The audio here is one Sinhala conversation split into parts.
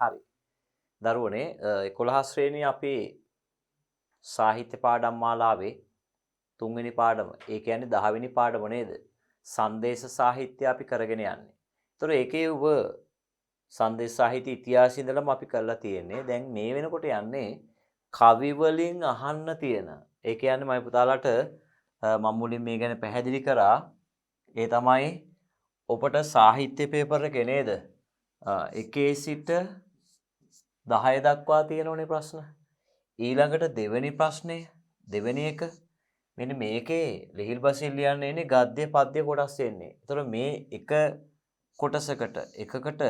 හරි. දරුවනේ 11 ශ්‍රේණිය අපේ සාහිත්‍ය පාඩම් මාලාවේ 3 වෙනි පාඩම. ඒ කියන්නේ 10 වෙනි පාඩම නේද? සංදේශ සාහිත්‍ය අපි කරගෙන යන්නේ. ඒතර ඒකේ ඔබ සංදේශ සාහිත්‍ය ඉතිහාසය ඉඳලම අපි කරලා තියෙන්නේ. දැන් මේ වෙනකොට යන්නේ කවි වලින් අහන්න තියෙන. ඒ කියන්නේ මම පුතාලාට මම මුලින් මේ ගැන පැහැදිලි කරා. ඒ තමයි ඔබට සාහිත්‍ය පේපර් එකේ නේද? 1 සිට 10 දක්වා තියෙනෝනේ ප්‍රශ්න. ඊළඟට දෙවෙනි ප්‍රශ්නය දෙවෙනි එක මෙන්න මේකේ ලිහිල් බසින් ලියන්න ඉන්නේ ගද්‍ය පද්‍ය කොටස් එන්නේ. ඒතර මේ එක කොටසකට එකකට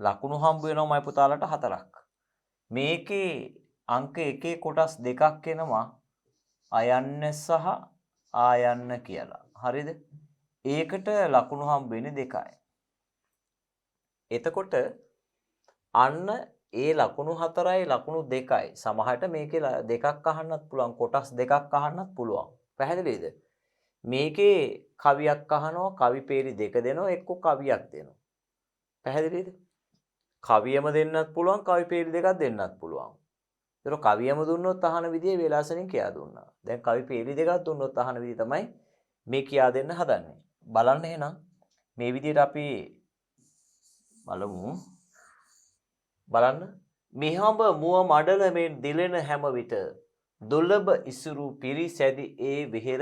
ලකුණු හම්බ වෙනවා මයි පුතාලට 4ක්. මේකේ අංක එකේ කොටස් දෙකක් එනවා අයන්න සහ ආයන්න කියලා. හරිද? ඒකට ලකුණු හම්බ වෙන්නේ 2යි. එතකොට අන්න ඒ ලකුණු 4යි ලකුණු 2යි. සමහරට මේකේ දෙකක් අහන්නත් පුළුවන් කොටස් දෙකක් අහන්නත් පුළුවන්. පැහැදිලිද? මේකේ කවියක් අහනවා කවි පේලි දෙක දෙනවා එක්ක කවියක් දෙනවා. පැහැදිලිද? කවියම දෙන්නත් පුළුවන් කවි පේලි දෙකක් දෙන්නත් පුළුවන්. ඒතර කවියම දුන්නොත් අහන විදිය වේලාසනින් කියා දුන්නා. දැන් කවි පේලි දෙකක් දුන්නොත් අහන විදිය තමයි මේ කියා දෙන්න හදන්නේ. බලන්න එහෙනම් මේ විදියට අපි බලමු. බලන්න මිහඹ මුව මඩල මෙන් දිලෙන හැම විට දුර්ලභ ඉසුරු පිරිසැදි ඒ විහෙර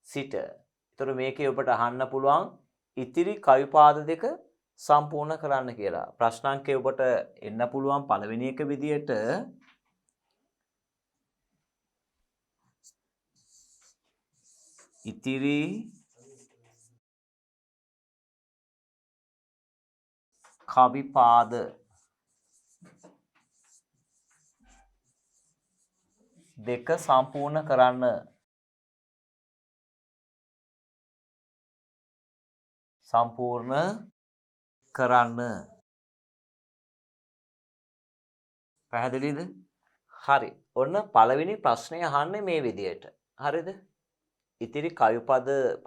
සිට. ඒතර මේකේ ඔබට අහන්න පුළුවන් ඉතිරි කවිපාද දෙක සම්පූර්ණ කරන්න කියලා. ප්‍රශ්නාංකය ඔබට එන්න පුළුවන් පළවෙනි එක විදියට ඉතිරි කවිපාද දෙක සම්පූර්ණ කරන්න. පැහැදිලිද? හරි. ඔන්න පළවෙනි ප්‍රශ්නය අහන්නේ මේ විදියට. හරිද? ඉතිරි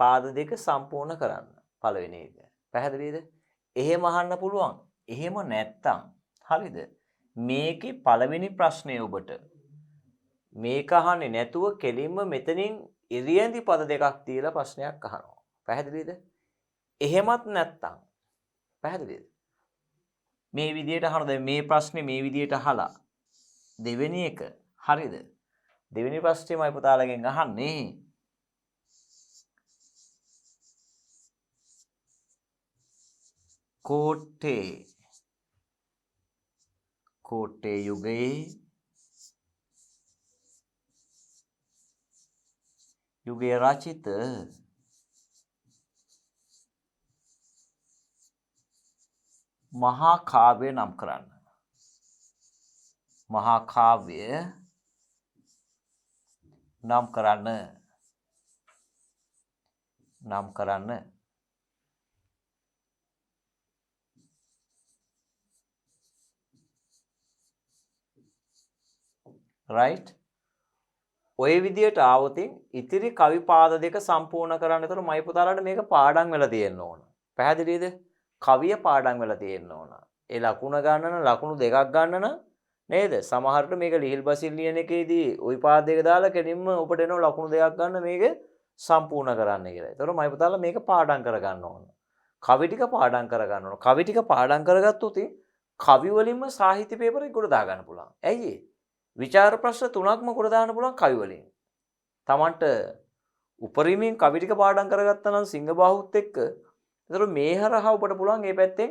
පාද දෙක සම්පූර්ණ කරන්න. පළවෙනි එක. පැහැදිලිද? එහෙම අහන්න පුළුවන්. එහෙම නැත්තම් හරිද? මේකේ පළවෙනි ප්‍රශ්නය ඔබට මේක අහන්නේ නැතුව කෙලින්ම මෙතනින් ඉරියැඳි පද දෙකක් තියලා ප්‍රශ්නයක් අහනවා. පැහැදිලිද? එහෙමත් නැත්තම් පැහැදිලිද? මේ විදියට අහනවා. දැන් මේ ප්‍රශ්නේ මේ විදියට අහලා දෙවෙනි එක හරිද? දෙවෙනි ප්‍රශ්නේ මම පුතාලගෙන් අහන්නේ කෝට්ටේ යුගයේ රචිත මහා කාව්‍ය නම් කරන්න. මහා කාව්‍ය නම් කරන්න. right? ඔය විදියට ආවොතින් ඉතිරි කවිපාද දෙක සම්පූර්ණ කරන්න. ඒතර මයි පුතාලට මේක පාඩම් වෙලා තියෙන්න ඕන. පැහැදිලිද? කවිය පාඩම් වෙලා තියෙන්න ඕන. ඒ ලකුණ ගන්න ලකුණු දෙකක් ගන්න නේද? සමහරට මේක ලිහිල් බසින් ලියන එකේදී ওই පාද දෙක දාලා කෙනින්ම ඔබට එනවා ලකුණු දෙකක් ගන්න මේක සම්පූර්ණ කරන්න කියලා. ඒතර මයි පුතාලා මේක පාඩම් කරගන්න ඕන. කවි ටික පාඩම් කරගන්න ඕන. කවි ටික පාඩම් කරගත්තොත් කවි වලින්ම සාහිත්‍ය පේපර් එක ගොඩ දාගන්න පුළුවන්. ඇයි ඒ? විචාර ප්‍රශ්න 3ක්ම කොට දාන්න පුළුවන් කවි වලින්. Tamanට උපරිමයෙන් කවි ටික පාඩම් කරගත්තා නම් සිංහ බාහුත් එක්ක. ඒතර මේ හරහා ඔබට පුළුවන් මේ පැත්තෙන්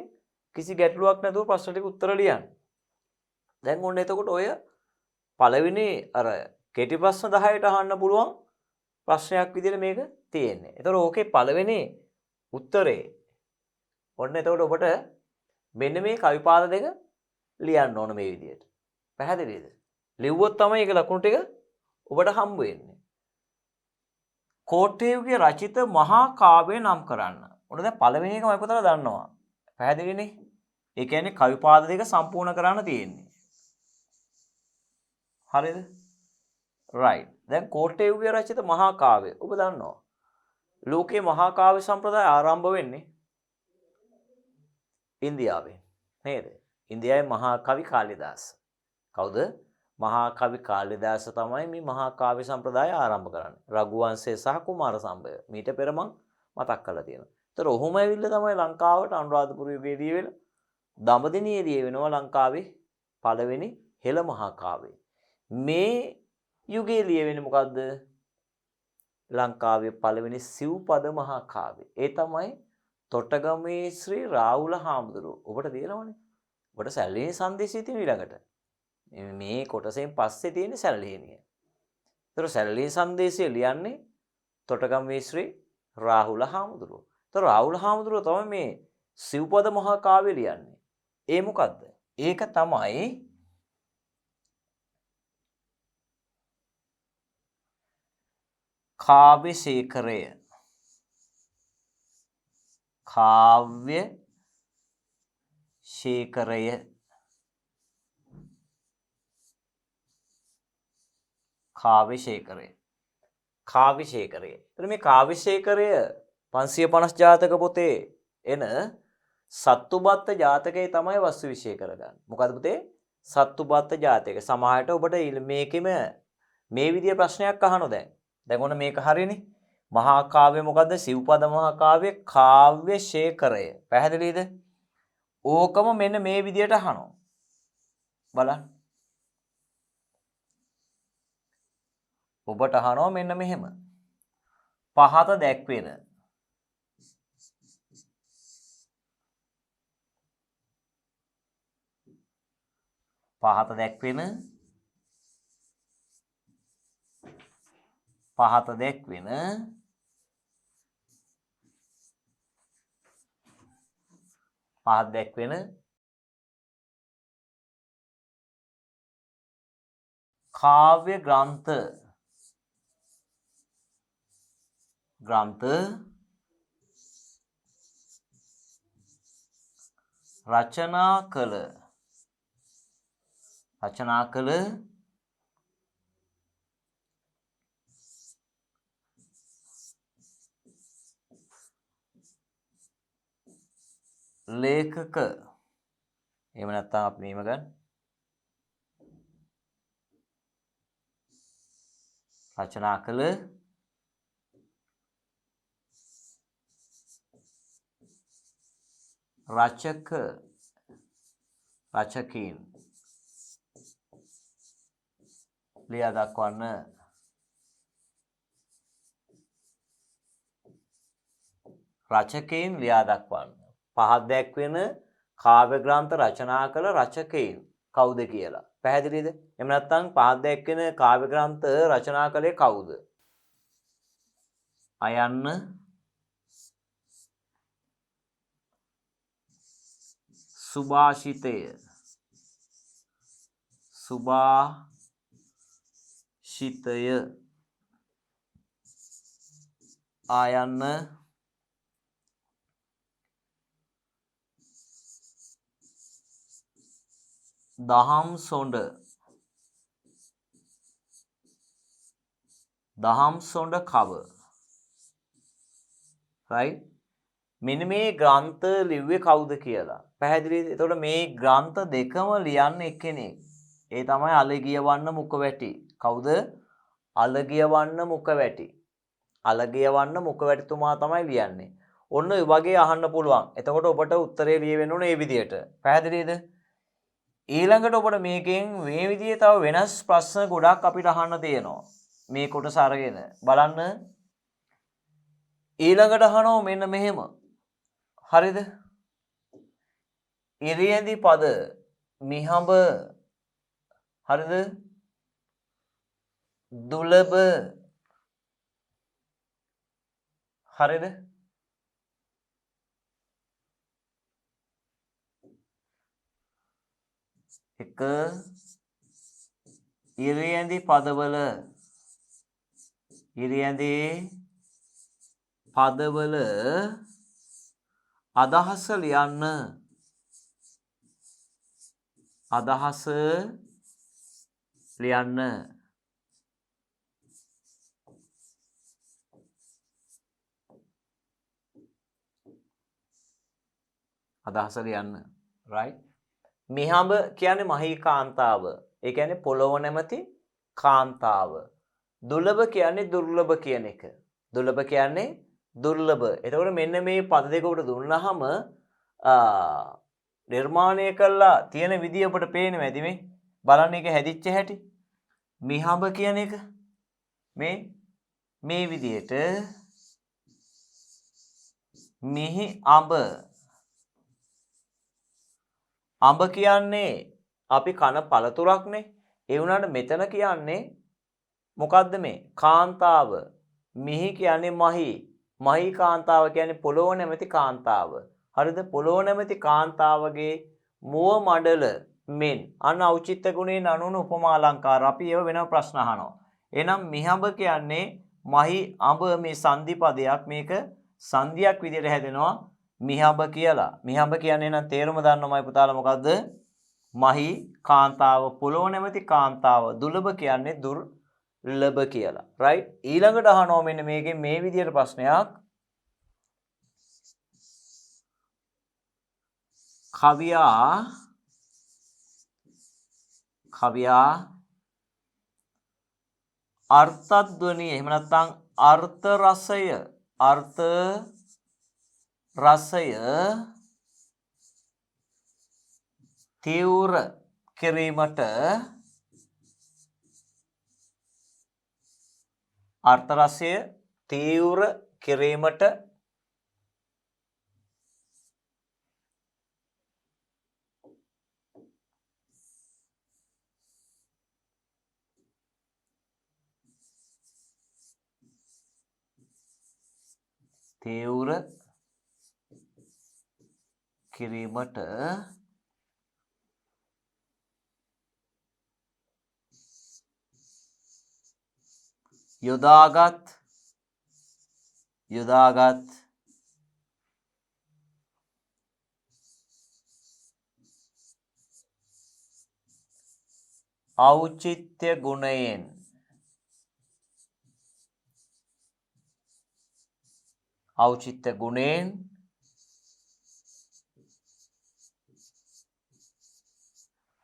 කිසි ගැටලුවක් නැතුව ප්‍රශ්න ටික උත්තර ලියන්න. දැන් ඔන්න එතකොට ඔය පළවෙනි අර කෙටි ප්‍රශ්න 10ට අහන්න පුළුවන් ප්‍රශ්නයක් විදිහට මේක තියෙන්නේ. ඒතර ඕකේ පළවෙනි උත්තරේ ඔන්න එතකොට ඔබට මෙන්න මේ කවිපාද දෙක ලියන්න ඕන මේ විදිහට. පැහැදිලිද? ලිව්වොත් තමයි ඒක ලකුණු ටික ඔබට හම්බ වෙන්නේ. කෝට්ටේයුගේ රචිත මහා කාව්‍ය නම් කරන්න. ඔන්න දැන් පළවෙනි එක මම පුතලා දන්නවා. පැහැදිලිනේ? ඒ කියන්නේ කවිපාද දෙක සම්පූර්ණ කරන්න තියෙන්නේ. හරිද? right. දැන් කෝට්ටේයුගේ රචිත මහා කාව්‍ය ඔබ දන්නවා. ලෝකේ මහා කාව්‍ය සම්ප්‍රදාය ආරම්භ වෙන්නේ ඉන්දියාවෙන් නේද? ඉන්දියාවේ මහා කවි කාලිදාස. කවුද? මහා කවි කාලිදාස තමයි මේ මහා කාව්‍ය සම්ප්‍රදාය ආරම්භ කරන්නේ. රඝුවංශය සහ කුමාර සම්භය. මීට පෙර මම මතක් කරලා තියෙනවා. ඒතර ඔහොම ඇවිල්ලා තමයි ලංකාවට අනුරාධපුර යුගයේදී වෙලා දඹදිනියේදී වෙනවා ලංකාවේ පළවෙනි හෙළ මහා කාව්‍යය. මේ යුගයේ ලියවෙන්නේ මොකද්ද? ලංකාවේ පළවෙනි සිව්පද මහා කාව්‍යය. ඒ තමයි තොටගමේ ශ්‍රී රාහුල හාමුදුරුවෝ. ඔබට තියෙනවනේ. ඔබට සැලලිහිණි සංදේශය තියෙන ඊළඟට. මේ කොටසෙන් පස්සේ තියෙන සැලලිහිණිය. ඒතර සැලලිහිණි සංදේශය ලියන්නේ තොටගමේ ශ්‍රී රාහුල හාමුදුරුවෝ. ඒතර රාහුල හාමුදුරුවෝ තමයි මේ සිව්පද මහා කාව්‍ය ලියන්නේ. ඒ මොකද්ද? ඒක තමයි කාව්‍ය ශේඛරය. කාව්‍ය ශේඛරය. කාව්‍ය ශේඛරය. කාව්‍ය ශේඛරය. එතන මේ කාව්‍ය ශේඛරය 550 ජාතක පොතේ එන සත්තුබත්ත ජාතකයේ තමයි වස්තු විශ්ේ කරගන්නේ. මොකද පුතේ? සත්තුබත්ත ජාතක. සමහරට ඔබට මේකෙම මේ විදිය ප්‍රශ්නයක් අහනවා දැන්. දැන් ඔන්න මේක හරියනේ. මහා කාව්‍ය මොකද්ද? සිව්පද මහා කාව්‍ය කාව්‍ය ශේඛරය. පැහැදිලිද? ඕකම මෙන්න මේ විදියට අහනවා. බලන්න. ඔබට අහනවා මෙන්න මෙහෙම. පහත දැක්වෙන පහත දැක්වෙන පහත දැක්වෙන පහත දැක්වෙන කාව්‍ය ග්‍රන්ථ රචනා කළ ලේඛක. එහෙම නැත්නම් අපි මේව ගන්න. රචනා කළ රචකීන් ලියා දක්වන්න. රචකයින් ලියා දක්වන්න. පහත් දැක්වෙන කාව්‍ය ග්‍රන්ථ රචනා කළ රචකයින් කවුද කියලා. පැහැදිලිද? එහෙම නැත්නම් පහත් දැක්වෙන කාව්‍ය ග්‍රන්ථ රචනා කළේ කවුද? අයන්න සුභාෂිතය. ආයන්න දහම් සොඬ කව. right? මෙන්න මේ ග්‍රන්ථ ලිව්වේ කවුද කියලා. පැහැදිලිද? එතකොට මේ ග්‍රන්ථ දෙකම ලියන්නේ එක්කෙනෙක්. ඒ තමයි අලගියවන්න මුඛවැටි. කවුද? අලගියවන්න මුඛවැටි. අලගියවන්න මුඛවැටිතුමා තමයි ලියන්නේ. ඔන්න ඔය වගේ අහන්න පුළුවන්. එතකොට ඔබට උත්තරේ ලියවෙන්න ඕනේ මේ විදිහට. පැහැදිලිද? ඊළඟට ඔබට මේකෙන් මේ විදිහේ තව වෙනස් ප්‍රශ්න ගොඩක් අපිට අහන්න තියෙනවා. මේ කොටස අරගෙන බලන්න. ඊළඟට අහනවා මෙන්න මෙහෙම. හරිද? ඉරියැඳි පද මිහඹ හරිද? දුලබ හරිද? එක ඉරියැඳි පදවල අදහස ලියන්න. අදහස ලියන්න. right? මිහඹ කියන්නේ මහී කාන්තාව. ඒ කියන්නේ පොළොව නැමැති කාන්තාව. දුර්ලභ කියන්නේ දුර්ලභ කියන එක. දුර්ලභ කියන්නේ දුර්ලභ. එතකොට මෙන්න මේ පද දෙක උඩ දුන්නාම නිර්මාණය කළා තියෙන විදිය ඔබට පේනවා ඇති මේ. බලන්න එක හැදිච්ච හැටි. මිහඹ කියන එක මේ විදියට මිහි අඹ. අඹ කියන්නේ අපි කන පළතුරක්නේ. ඒ වුණාට මෙතන කියන්නේ මොකද්ද මේ? කාන්තාව. මිහි කියන්නේ මහී. මහී කාන්තාව කියන්නේ පොළොව නැමැති කාන්තාව. හරිද? පොළොව නැමැති කාන්තාවගේ මුව මඩල මෙන් අන්න ඖචිත්‍ය ගුණයෙන් අනුන උපමා අලංකාර. අපි ඒව වෙනම ප්‍රශ්න අහනවා. එහෙනම් මිහඹ කියන්නේ මහී අඹ මේ සංදි පදයක්. මේක සංදියක් විදිහට හැදෙනවා මිහඹ කියලා. මිහඹ කියන්නේ නම් තේරුම දන්නවමයි පුතාලා මොකද්ද? මහී කාන්තාව, පොළොව නැමැති කාන්තාව. දුර්ලභ කියන්නේ දුර්ලභ කියලා. රයිට්? ඊළඟට අහනවා මෙන්න මේකෙන් මේ විදිහට ප්‍රශ්නයක්. කවියා අර්ථද්වනිය එහෙම නැත්නම් අර්ථ රසය තීව්‍ර කිරීමට යොදාගත් ඖචිත්‍ය ගුණයෙන්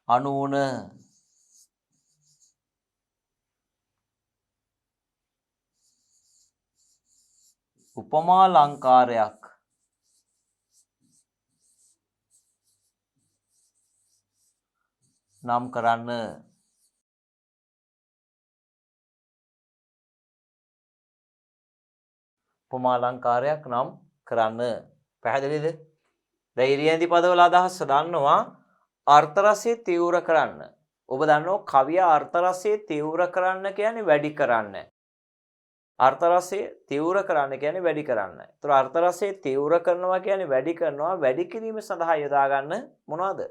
අනුවන උපමා අලංකාරයක් නම් කරන්න. උපමා අලංකාරයක් නම් කරන්න. පැහැදිලිද? දැන් ඉරියැඳි පදවල අදහස දන්නවා. අර්ථ රසය තීව්‍ර කරන්න. ඔබ දන්නවා කවිය අර්ථ රසය තීව්‍ර කරන්න කියන්නේ වැඩි කරන්න. අර්ථ රසය තීව්‍ර කරන්න කියන්නේ වැඩි කරන්න. ඒතර අර්ථ රසය තීව්‍ර කරනවා කියන්නේ වැඩි කරනවා. වැඩි කිරීම සඳහා යොදා ගන්න මොනවද?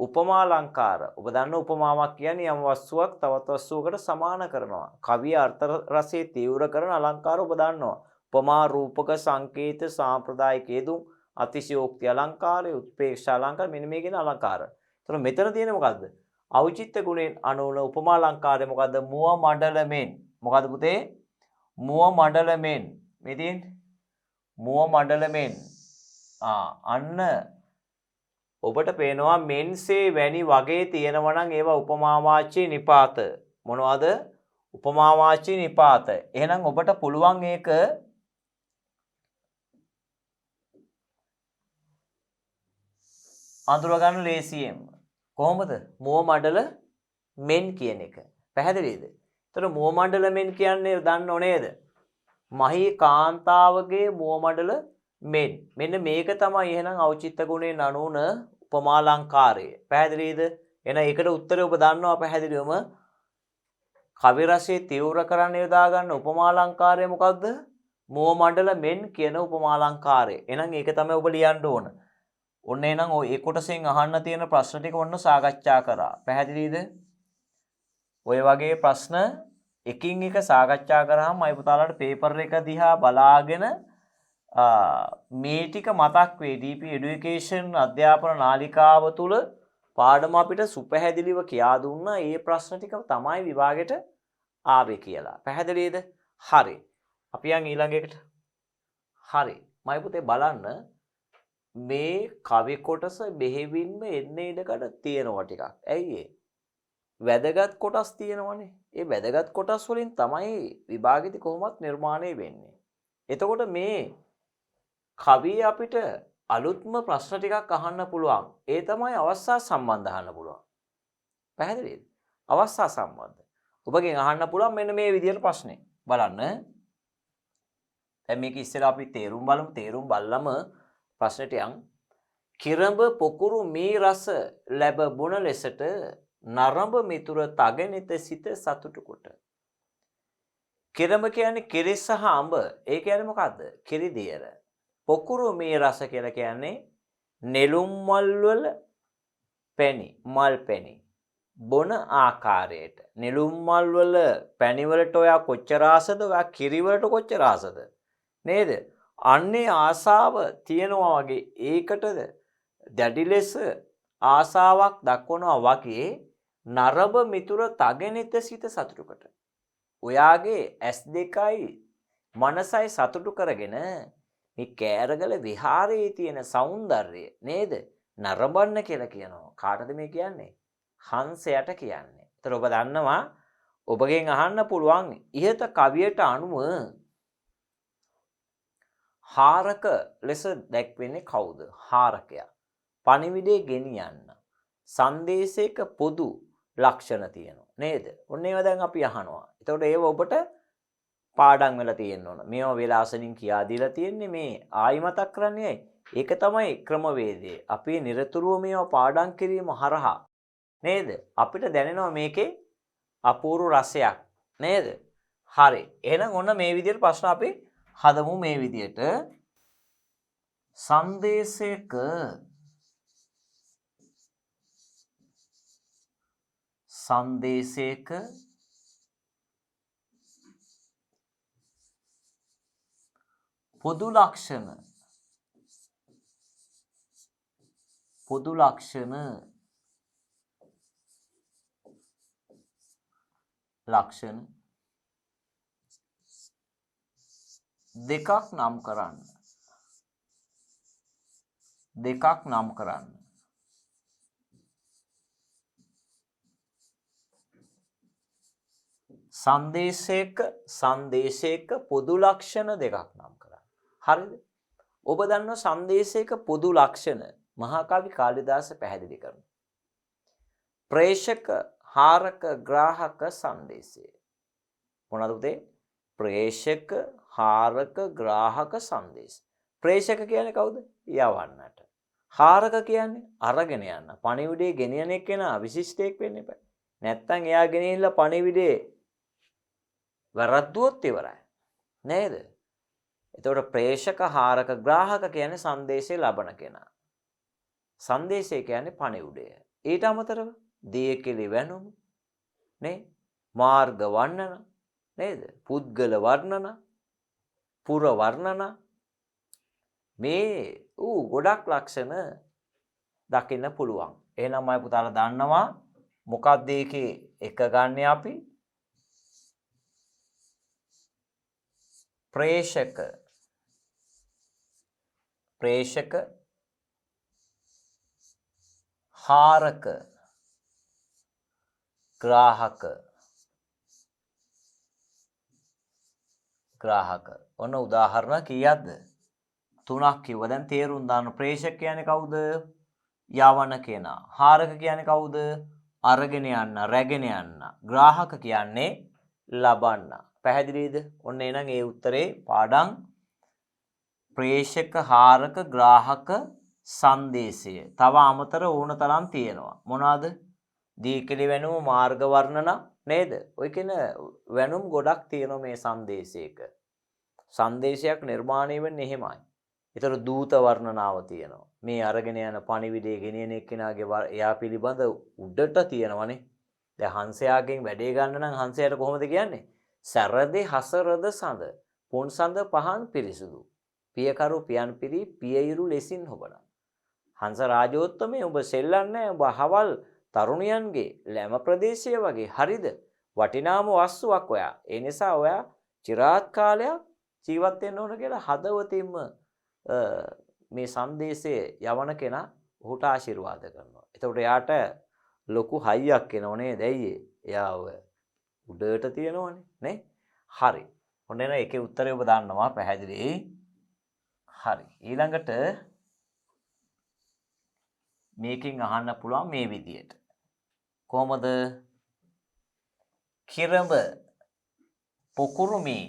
උපමා අලංකාර. ඔබ දන්න උපමාවක් කියන්නේ යම් වස්තුවක් තවත් වස්තුවකට සමාන කරනවා. කවිය අර්ථ රසය තීව්‍ර කරන අලංකාර ඔබ දන්නවා. උපමා රූපක සංකේත සාම්ප්‍රදායික යෙදුම් අතිශයෝක්ති අලංකාරය උත්පේක්ෂා අලංකාර මෙන්න මේ කියන අලංකාර. ඒතර මෙතන තියෙන්නේ මොකද්ද? ඖචිත්‍ය ගුණයෙන් අනුවන උපමා අලංකාරය මොකද්ද? මුව මඩල මෙන්. මොකද්ද පුතේ? මුව මඩල මෙන්. මේ තියෙන්නේ මුව මඩල මෙන්. අන්න ඔබට පේනවා මෙන්සේ වැනි වගේ තියෙනවා නම් ඒවා උපමාවාචී නිපාත. මොනවද? උපමාවාචී නිපාත. එහෙනම් ඔබට පුළුවන් ඒක අඳුර ගන්න ලේසියෙන්. කොහොමද? මුව මඩල මෙන් කියන එක. පැහැදිලිද? ඒතර මුව මඩල මෙන් කියන්නේ දන්නෝ නේද? මහී කාන්තාවගේ මුව මඩල මෙන්. මෙන්න මේක තමයි එහෙනම් ඖචිත්‍ය ගුණයෙන් අනුන උපමා අලංකාරය. පැහැදිලිද? එහෙනම් ඒකට උත්තරය ඔබ දන්නවා පැහැදිලිවම. කවි රසයේ තීව්‍ර කරන්න යොදා ගන්න උපමා අලංකාරය මොකද්ද? මුව මඩල මෙන් කියන උපමා අලංකාරය. එහෙනම් ඒක තමයි ඔබ ලියන්න ඕන. ඔන්න එහෙනම් ඔය කොටසෙන් අහන්න තියෙන ප්‍රශ්න ටික ඔන්න සාකච්ඡා කරා. පැහැදිලිද? ඔය වගේ ප්‍රශ්න එකින් එක සාකච්ඡා කරාම මයි පුතාලාට පේපර් එක දිහා බලාගෙන මේ ටික මතක් වේ. DP Education අධ්‍යාපන නාලිකාව තුල පාඩම අපිට සුපැහැදිලිව කියා දුන්නා. ඒ ප්‍රශ්න ටික තමයි විභාගෙට ආවේ කියලා. පැහැදිලිද? හරි. අපි යන් ඊළඟ එකට. හරි. මයි පුතේ බලන්න මේ කවි කොටස බෙහෙවින්ම එන්නේ ඉඩකඩ තියෙනවා ටිකක්. ඇයි ඒ? වැදගත් කොටස් තියෙනවනේ. ඒ වැදගත් කොටස් වලින් තමයි විභාගෙදි කොහොමත් නිර්මාණය වෙන්නේ. එතකොට මේ කවිය අපිට අලුත්ම ප්‍රශ්න ටිකක් අහන්න පුළුවන්. ඒ තමයි අවස්ථා සම්බන්ධ අහන්න පුළුවන්. පැහැදිලිද? අවස්ථා සම්බන්ධ. ඔබගෙන් අහන්න පුළුවන් මෙන්න මේ විදිහට ප්‍රශ්නේ. බලන්න. දැන් මේක ඉස්සෙල්ලා අපි තේරුම් බලමු. තේරුම් බලලම ප්‍රශ්නෙට යන්. කිරඹ පොකුරු මී රස ලැබ බොන ලෙසට නරඹ මිතුර තගෙනිත සිත සතුටු කොට. කිරඹ කියන්නේ කිරි සහ අඹ. ඒ කියන්නේ මොකද්ද? කිරි දියර. පොකුරු මී රස කියලා කියන්නේ නෙළුම් මල් වල පැණි, මල් පැණි. බොන ආකාරයට. නෙළුම් මල් වල පැණි වලට ඔයා කොච්චර ආසද? ඔයා කිරි වලට කොච්චර ආසද? නේද? අන්නේ ආසාව තියනවා වගේ ඒකටද දැඩි ලෙස ආසාවක් දක්වනවා වගේ නරඹ මිතුර තගෙනිත සිත සතුටුකට. ඔයාගේ S2යි මනසයි සතුටු කරගෙන මේ කෑරගල විහාරයේ තියෙන సౌందර්යය නේද? නරඹන්න කියලා කියනවා. කාටද මේ කියන්නේ? හංසයට කියන්නේ. ඒතර ඔබ දන්නවා ඔබගෙන් අහන්න පුළුවන් ඉහත කවියට අනුව හාරක ලෙස දැක්වෙන්නේ කවුද? හාරකයා. පණිවිඩය ගෙනියන්න. සංදේශයක පොදු ලක්ෂණ තියෙනවා නේද? ඔන්න ඒවා දැන් අපි අහනවා. එතකොට ඒව ඔබට පාඩම් වෙලා තියෙන්න ඕන. මේවා විලාසනින් කියා දීලා තියෙන්නේ මේ ආයි මතක් කරන්නේ. ඒක තමයි ක්‍රමවේදය. අපි නිරතුරුව මේවා පාඩම් කිරීම හරහා නේද? අපිට දැනෙනවා මේකේ අපූර්ව රසයක් නේද? හරි. එහෙනම් ඔන්න මේ විදිහට ප්‍රශ්න අපි හදමු මේ විදිහට. සංදේශයක පොදු ලක්ෂණ දෙකක් නම් කරන්න. සංදේශයක පොදු ලක්ෂණ දෙකක් නම් කරන්න. හරිද? ඔබ දන්නවා සංදේශයක පොදු ලක්ෂණ මහා කවි කාලිදාස පැහැදිලි කරනවා. ප්‍රේෂක, හාරක, ග්‍රාහක සංදේශය. මොනවද උදේ? ප්‍රේෂක, හාරක, ග්‍රාහක සංදේශ. ප්‍රේෂක කියන්නේ කවුද? යවන්නට. හාරක කියන්නේ අරගෙන යන්න. පණිවිඩය ගෙනියන එක්කෙනා විශිෂ්ටයෙක් වෙන්න එපා. නැත්තම් එයා ගෙනිහිල්ලා පණිවිඩේ වැරද්දුවොත් ඉවරයි. නේද? එතකොට ප්‍රේෂක, හාරක, ග්‍රාහක කියන්නේ සංදේශය ලබන කෙනා. සංදේශය කියන්නේ පණිවිඩය. ඊට අමතරව දියකෙලි වැනුම නේ? මාර්ග වර්ණන නේද? පුද්ගල වර්ණන, පුර වර්ණන මේ ගොඩක් ලක්ෂණ දකින්න පුළුවන්. එහෙනම් මම පුතාලා දන්නවා මොකක්ද ඒකේ එක ගන්න අපි? ප්‍රේෂක, හාරක, ග්‍රාහක. ඔන්න උදාහරණ කීයක්ද? 3ක් කිව්වා. දැන් තේරුම් දාන්න. ප්‍රේෂක කියන්නේ කවුද? යවන කෙනා. හාරක කියන්නේ කවුද? අරගෙන යන්න, රැගෙන යන්න. ග්‍රාහක කියන්නේ ලබන්න. පැහැදිලිද? ඔන්න එහෙනම් ඒ උත්තරේ පාඩම් ප්‍රේෂක, හාරක, ග්‍රාහක සංදේශය. තව අමතර ඕන තරම් තියෙනවා. මොනවාද? දීකලි වැනුම, මාර්ග වර්ණන නේද? ඔය කියන වැනුම් ගොඩක් තියෙනවා මේ සංදේශයක. සංදේශයක් නිර්මාණය වෙන්නේ එහෙමයි. ඒතර දූත වර්ණනාව තියෙනවා. මේ අරගෙන යන පණිවිඩය ගෙනියන එක්කෙනාගේ එයා පිළිබඳ උඩට තියෙනවනේ. දැන් හංසයාගෙන් වැඩේ ගන්න නම් හංසයාට කොහොමද කියන්නේ? සරදේ හසරද සඳ පුන් සඳ පහන් පිරිසුදු. පියකරු පියන් පිරි පියයිරු ලෙසින් හොබන. හංස රාජෝත්තමේ ඔබ සෙල්ලන්නේ ඔබ හවල් තරුණියන්ගේ ලැම ප්‍රදේශය වගේ. හරිද? වටිනාම වස්තුවක් ඔයා. ඒ නිසා ඔයා চিරාත් කාලයක් ජීවත් වෙන්න ඕන කියලා හදවතින්ම මේ සංදේශය යවන කෙනා ඔහුට ආශිර්වාද කරනවා. එතකොට එයාට ලොකු හයියක් එනව නේද? ඇයි එයා උඩට තියනවනේ නේ? හරි. ඔන්න එන එකේ උත්තරය ඔබ දන්නවා පැහැදිලි. හරි. ඊළඟට මේකෙන් අහන්න පුළුවන් මේ විදියට. කොහොමද? කිරඹ පොකුරුමි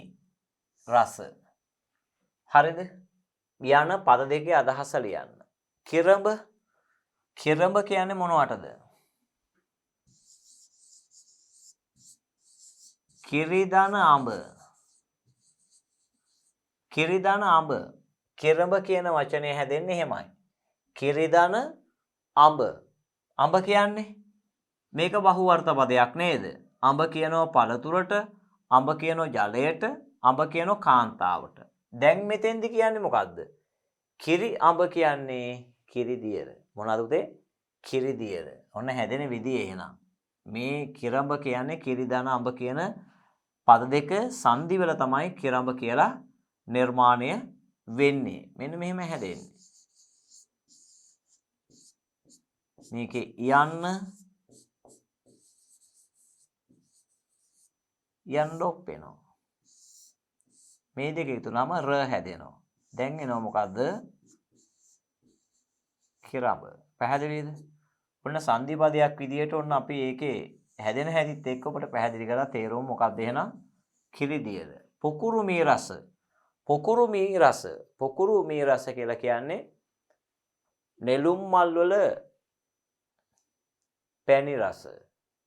රස. හරිද? යන පද දෙකේ අදහස ලියන්න. කිරඹ කියන්නේ මොනවටද? කිරිදන අඹ. කිරිදන අඹ. කිරඹ කියන වචනේ හැදෙන්නේ එහෙමයි. කිරිදන අඹ. අඹ කියන්නේ මේක බහුවර්ත පදයක් නේද? අඹ කියනවා පළතුරට, අඹ කියනවා ජලයට, අඹ කියනවා කාන්තාවට. දැන් මෙතෙන්දි කියන්නේ මොකද්ද? කිරි අඹ කියන්නේ කිරි දියර. මොනවාද උදේ? කිරි දියර. ඔන්න හැදෙන විදිය එහෙනම්. මේ කිරඹ කියන්නේ කිරිදන අඹ කියන පද දෙක සංදි වල තමයි කිරඹ කියලා නිර්මාණය වෙන්නේ. මෙන්න මෙහෙම හැදෙන්නේ. මේකේ යන්න ඔප්පෙනවා. මේ දෙක එකතුනම ර හැදෙනවා. දැන් එනවා මොකද්ද? කිරඹ. පැහැදිලිද? ඔන්න සංදි පදයක් විදියට ඔන්න අපි ඒකේ හැදෙන හැදිත් එක්ක ඔබට පැහැදිලි කරලා තේරුම් මොකක්ද එහෙනම්? කිරිදියද. පොකුරුමී රස. පොකුරුමී රස. පොකුරුමී රස කියලා කියන්නේ නෙළුම් මල් වල පැණි රස.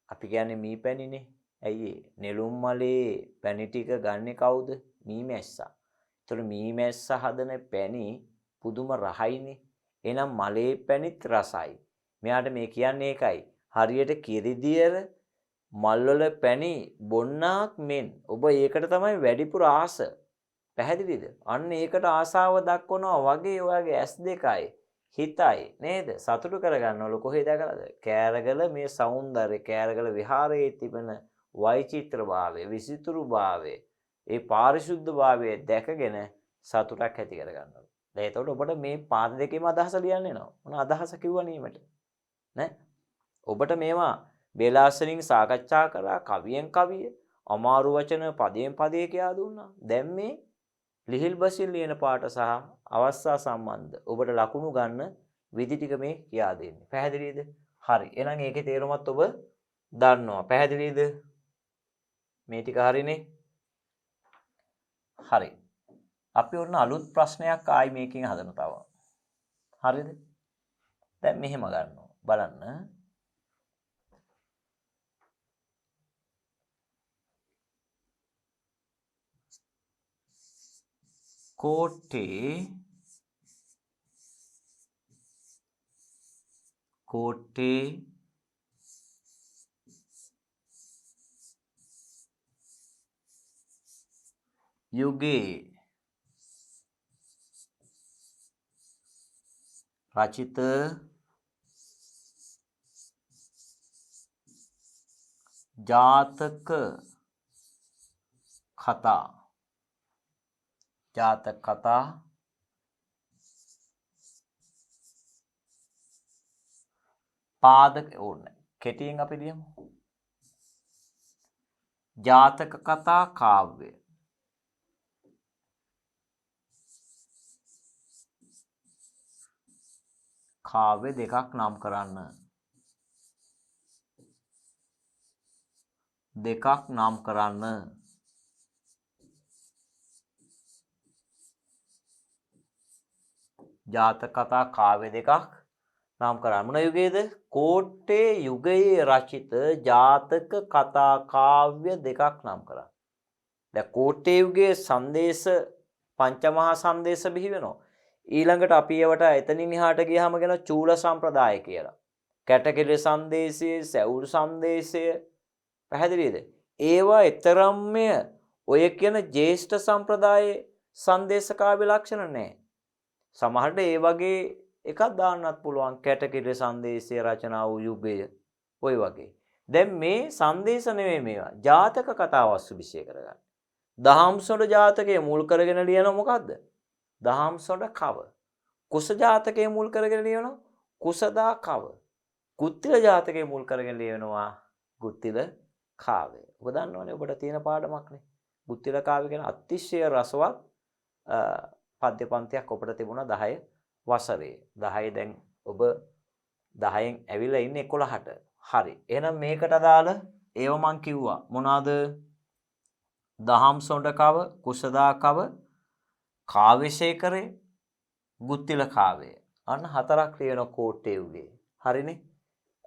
අපි කියන්නේ මී පැණිනේ. ඇයි නෙළුම් මලේ පැණි ටික ගන්නෙ කවුද? මීමැස්සා. ඒතර මීමැස්සා හදන පැණි පුදුම රහයිනේ. එහෙනම් මලේ පැණිත් රසයි. මෙයාට මේ කියන්නේ ඒකයි. හරියට කිරිදියර මල් වල පැණි බොන්නාක් මෙන් ඔබ ඒකට තමයි වැඩිපුර ආස. පැහැදිලිද? අන්න ඒකට ආසාව දක්වනවා වගේ ඔයාගේ S2යි හිතයි නේද? සතුටු කරගන්නවලු කොහේ දැකලාද? කෑරගල මේ సౌందර්ය කෑරගල විහාරයේ තිබෙන වෛචිත්‍රභාවය, විසිතුරුභාවය, ඒ පාරිශුද්ධභාවය දැකගෙන සතුටක් ඇති කරගන්නවා. දැන් එතකොට ඔබට මේ පාද දෙකේම අදහස ලියන්න එනවා. මොන අදහස කිව්වා නීමට? නේ? ඔබට මේවා බේලාසනින් සාකච්ඡා කරා කවියෙන් කවිය, අමාරු වචන පදයෙන් පදේ කියා දුන්නා. දැන් මේ ලිහිල් බසින් ලියන පාට සහ අවස්ථා සම්බන්ධ ඔබට ලකුණු ගන්න විදි ටික මේ කියා දෙන්නේ. පැහැදිලිද? හරි. එහෙනම් ඒකේ තේරුමත් ඔබ දන්නවා. පැහැදිලිද? මේ ටික හරිනේ? හරි. අපි ඔන්න අලුත් ප්‍රශ්නයක් ආයි මේකෙන් හදන තව. හරිද? දැන් මෙහෙම ගන්නවා. බලන්න. कोटे युगे रचित जातक कथा පාදක ඕනේ. කෙටියෙන් අපි ලියමු. ජාතක කතා කාව්‍ය. කාව්‍ය දෙකක් නම් කරන්න. ජාතක කතා කාව්‍ය දෙකක් නම් කරන්න. මොන යුගයේද? කෝට්ටේ යුගයේ රචිත ජාතක කතා කාව්‍ය දෙකක් නම් කරන්න. දැන් කෝට්ටේ යුගයේ සංදේශ පංචමහා සංදේශ බිහි වෙනවා. ඊළඟට අපි ඒවට එතනින් එහාට ගියාම කියන චූල සම්ප්‍රදාය කියලා. කැටකෙළ සංදේශය, සැවුල් සංදේශය පැහැදිලිද? ඒවා ඊතරම්ය ඔය කියන ජේෂ්ඨ සම්ප්‍රදායේ සංදේශ කාව්‍ය ලක්ෂණ නැහැ. සමහරට ඒ වගේ එකක් දාන්නත් පුළුවන් කැටකෙළ සංදේශය රචනා වූ යුගය ඔය වගේ. දැන් මේ සංදේශ නෙවෙයි මේවා. ජාතක කතාව අසුබිෂය කරගන්න. දහම්සොඬ ජාතකයේ මුල් කරගෙන ලියන මොකද්ද? දහම්සොඬ කව. කුස ජාතකයේ මුල් කරගෙන ලියනවා කුසදා කව. ගුත්තිල ජාතකයේ මුල් කරගෙන ලියනවා ගුත්තිල කාව්‍ය. ඔබ දන්නවනේ ඔබට තියෙන පාඩමක්නේ. ගුත්තිල කාව්‍ය කියන අතිශය රසවත් පද්‍ය පන්තියක් ඔබට තිබුණා 10 වසරේ. 10 දැන් ඔබ 10න් ඇවිල්ලා ඉන්නේ 11ට. හරි. එහෙනම් මේකට අදාළ ඒව මං කිව්වා. මොනවාද? දහම් සොඬ කව, කුසදා කව, කාව්‍යශේඛරේ, ගුත්තිල කාව්‍ය. අන්න 4ක් ලියන කෝට්ටේ උගේ. හරිනේ?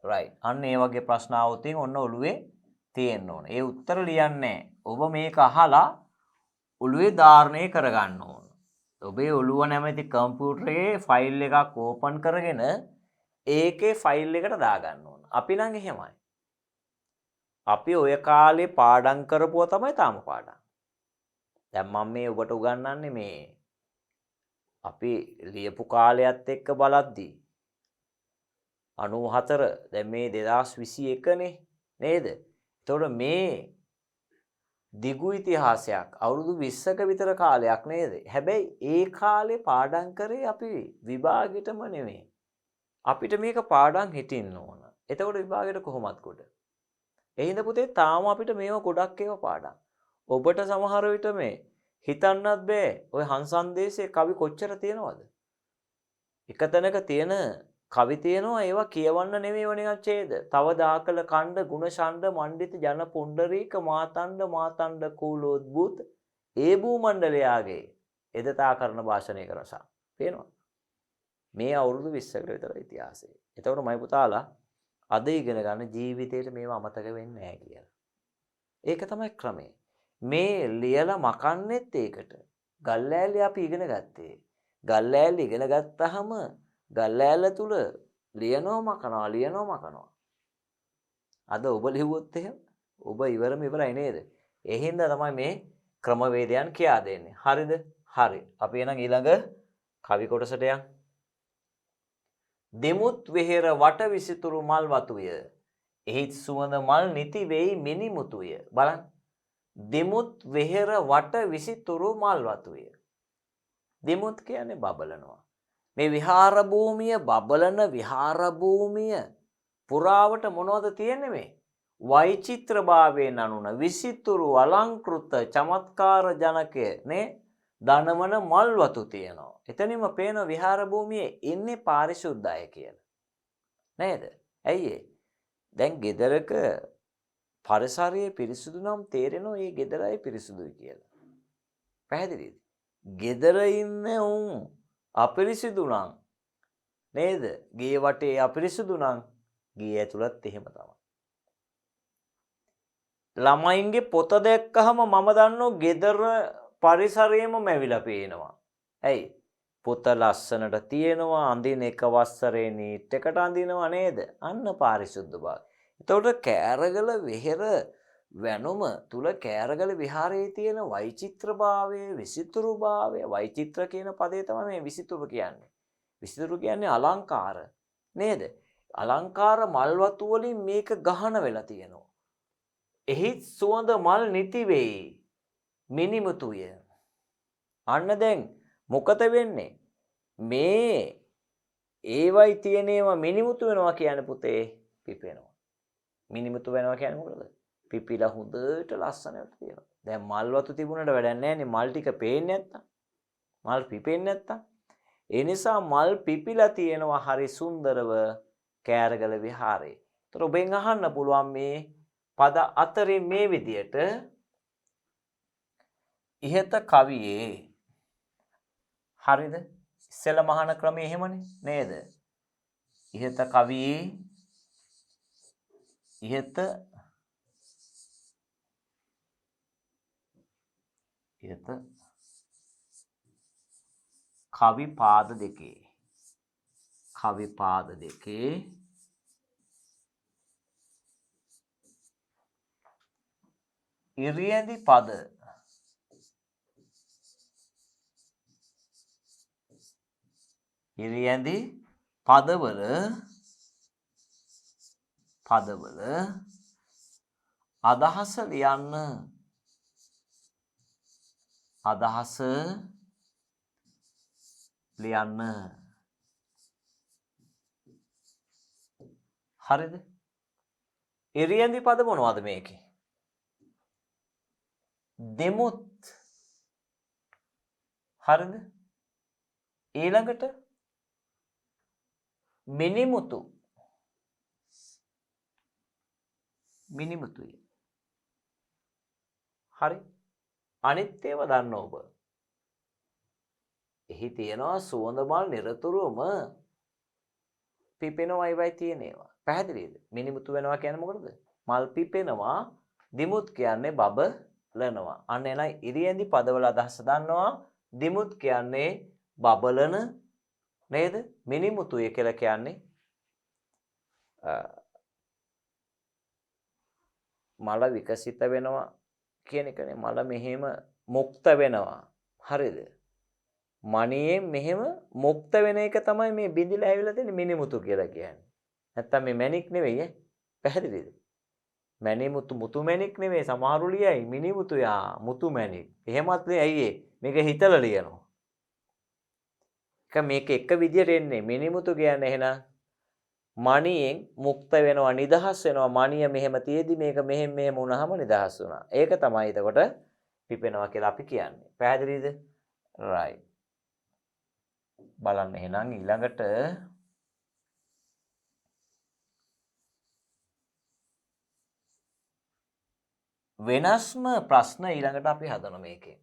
right. අන්න ඒ වගේ ප්‍රශ්න ආවොත් ඔන්න ඔළුවේ තියෙන්න ඕන. ඒ උත්තර ලියන්නේ ඔබ මේක අහලා ඔළුවේ ධාරණය කරගන්න ඕන. ඔබේ ඔළුව නැමැති කම්පියුටරේ ෆයිල් එකක් ඕපන් කරගෙන ඒකේ ෆයිල් එකට දාගන්න ඕන. අපි නම් එහෙමයි. අපි ඔය කාලේ පාඩම් කරපුවා තමයි තාම පාඩම්. දැන් මම මේ ඔබට උගන්වන්නේ මේ අපි ලියපු කාලයත් එක්ක බලද්දී 94 දැන් මේ 2021නේ නේද? එතකොට මේ දිගු ඉතිහාසයක් අවුරුදු 20ක විතර කාලයක් නේද? හැබැයි ඒ කාලේ පාඩම් කරේ අපි විභාගෙටම නෙමෙයි. අපිට මේක පාඩම් හිටින්න ඕන. එතකොට විභාගෙට කොහොමත් කොට. එහෙනම් පුතේ තාම අපිට මේව ගොඩක් ඒවා පාඩම්. ඔබට සමහර විට මේ හිතන්නත් බෑ. ඔය හංසන්දේශයේ කවි කොච්චර තියෙනවද? එක තැනක තියෙන කවි තියෙනවා ඒවා කියවන්න නෙමෙයි වනිකන් ඡේද. තව දාකල ඛණ්ඩ ගුණ ඡණ්ඩ මණ්ඩිත ජන පුණ්ඩරීක මාතණ්ඩ මාතණ්ඩ කූලෝද්භූත ඒ භූ මණ්ඩලයාගේ එදතා කරන භාෂණය කරසා. පේනවා? මේ අවුරුදු 20කට විතර ඉතිහාසය. එතකොට මයි පුතාලා අද ඉගෙන ගන්න ජීවිතේට මේව අමතක වෙන්නේ නැහැ කියලා. ඒක තමයි ක්‍රමය. මේ ලියලා මකන්නෙත් ඒකට. ගල්ලෑල්ලේ අපි ඉගෙන ගත්තේ. ගල්ලෑල්ල ඉගෙන ගත්තාම ගල්ලෑල්ල තුල ලියනවා. අද ඔබ ලිව්වොත් එහෙම ඔබ ඉවරයි නේද? ඒ හින්දා තමයි මේ ක්‍රමවේදයන් කියා දෙන්නේ. හරිද? හරි. අපි එහෙනම් ඊළඟ කවි කොටසට යමු. දෙමුත් වෙහෙර වට විසිතුරු මල් වතුය. එහිත් සුවඳ මල් නිති වෙයි මිනිමුතුය. බලන්න. දෙමුත් වෙහෙර වට විසිතුරු මල් වතුය. දෙමුත් කියන්නේ බබලනවා. මේ විහාර භූමිය බබලන විහාර භූමිය පුරාවට මොනවද තියෙන්නේ මේ? වෛචිත්‍රභාවයෙන් අනුන විසිතුරු අලංකෘත චමත්කාර ජනකය නේ දනවන මල් වතු තියෙනවා. එතනින්ම පේන විහාර භූමියේ ඉන්නේ පාරිශුද්ධය කියලා. නේද? ඇයි ඒ? දැන් ගෙදරක පරිසරයේ පිරිසුදු නම් තේරෙනවා මේ ගෙදරයි පිරිසුදුයි කියලා. පැහැදිලිද? ගෙදර ඉන්න උන් අපිරිසිදු නම් නේද? ගේ වටේ අපිරිසිදු නම් ගේ ඇතුළත් එහෙම තමයි. ළමයින්ගේ පොත දැක්කහම මම දන්නෝ ගෙදර පරිසරයේම මැවිලා පේනවා. ඇයි? පොත ලස්සනට තියෙනවා, අඳින එක වස්සරේ නීට් එකට අඳිනවා නේද? අන්න පාරිශුද්ධ භාවය. එතකොට කෑරගල වෙහෙර වැනුම තුල කෑරගල විහාරයේ තියෙන වෛචිත්‍රභාවය, විසිතුරුභාවය, වෛචිත්‍ර කියන පදේ තමයි මේ විසිතුරු කියන්නේ. විසිතුරු කියන්නේ අලංකාර නේද? අලංකාර මල් වතු වලින් මේක ගහන වෙලා තියෙනවා. එහි සුවඳ මල් නිති වෙයි. මිනිමුතුය. අන්න දැන් මොකද වෙන්නේ? මේ ඒවයි තියෙන ඒවා මිනිමුතු වෙනවා කියන්නේ පුතේ පිපෙනවා. මිනිමුතු වෙනවා කියන්නේ මොකද? පිපිලා හොඳට ලස්සනට තියෙනවා. දැන් මල් වතු තිබුණාට වැඩක් නැහැ නේ මල් ටික පේන්නේ නැත්තම්. මල් පිපෙන්නේ නැත්තම්. ඒ නිසා මල් පිපිලා තියෙනවා හරි සුන්දරව කෑරගල විහාරේ. ඒතර ඔබෙන් අහන්න පුළුවන් මේ පද අතරේ මේ විදියට ඉහත කවියේ හරිද? ඉස්සෙල්ලා මහාන ක්‍රමය එහෙමනේ නේද? ඉහත කවියේ ඉහත කවි පාද දෙකේ ඉරියැඳි පදවල අදහස ලියන්න හරිද? ඉරියන්දි පද මොනවද මේකේ? දෙමුත්. හරිද? ඊළඟට මිනිමුතු. මිනිමුතුයි. හරි. අනිත් ඒවා දන්න ඔබ. එහි තියෙනවා සුවඳ මල් නිරතුරුවම පිපෙනවයි වයි තියෙන ඒවා. පැහැදිලිද? මිනිමුතු වෙනවා කියන්නේ මොකටද? මල් පිපෙනවා. දිමුත් කියන්නේ බබලනවා. අන්න එනයි ඉරියැඳි පදවල අදහස දන්නවා. දිමුත් කියන්නේ බබලන නේද? මිනිමුතුය කියලා කියන්නේ මල විකසිත වෙනවා කියන එකනේ. මල මෙහෙම මුක්ත වෙනවා. හරිද? මණියෙන් මෙහෙම මුක්ත වෙන එක තමයි මේ බිඳිලා ඇවිල්ලා තියෙන මිනිමුතු කියලා කියන්නේ. නැත්තම් මේ මැණික් නෙවෙයි ඈ. පැහැදිලිද? මැණිමුතු මුතු මැණික් නෙවෙයි. සමහරු ලියයි මිනිමුතු යා මුතු මැණික්. එහෙමත් නේ ඇයි මේක හිතලා ලියනවා. මේක එක විදියට එන්නේ. මිනිමුතු කියන්නේ එහෙනම් මණියෙන් මුක්ත වෙනවා, නිදහස් වෙනවා. මණිය මෙහෙම තියේදි මේක මෙහෙම වුණාම නිදහස් වුණා. ඒක තමයි එතකොට පිපෙනවා කියලා අපි කියන්නේ. පැහැදිලිද? right. බලන්න එහෙනම් ඊළඟට වෙනස්ම ප්‍රශ්න ඊළඟට අපි හදනවා මේකේ.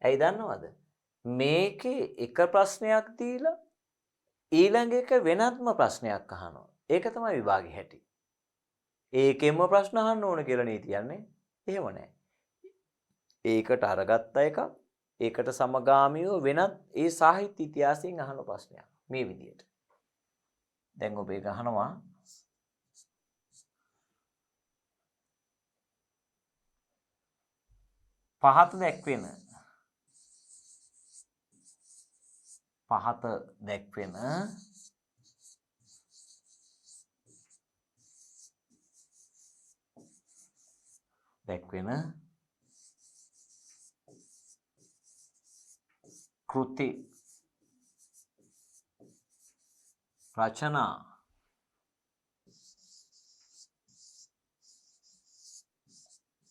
ඇයි දන්නවද? මේකේ එක ප්‍රශ්නයක් දීලා ඊළඟ එක වෙනත්ම ප්‍රශ්නයක් අහනවා. ඒක තමයි විභාගේ හැටි. ඒකෙන්ම ප්‍රශ්න අහන්න ඕන කියලා නීතියන්නේ. එහෙම නැහැ. ඒකට අරගත්ත එකක් ඒකට සමගාමීව වෙනත් ඒ සාහිත්‍ය ඉතිහාසයෙන් අහන ප්‍රශ්නයක්. මේ විදිහට. දැන් ඔබ ඒක අහනවා පහත දැක්වෙන කෘති රචනා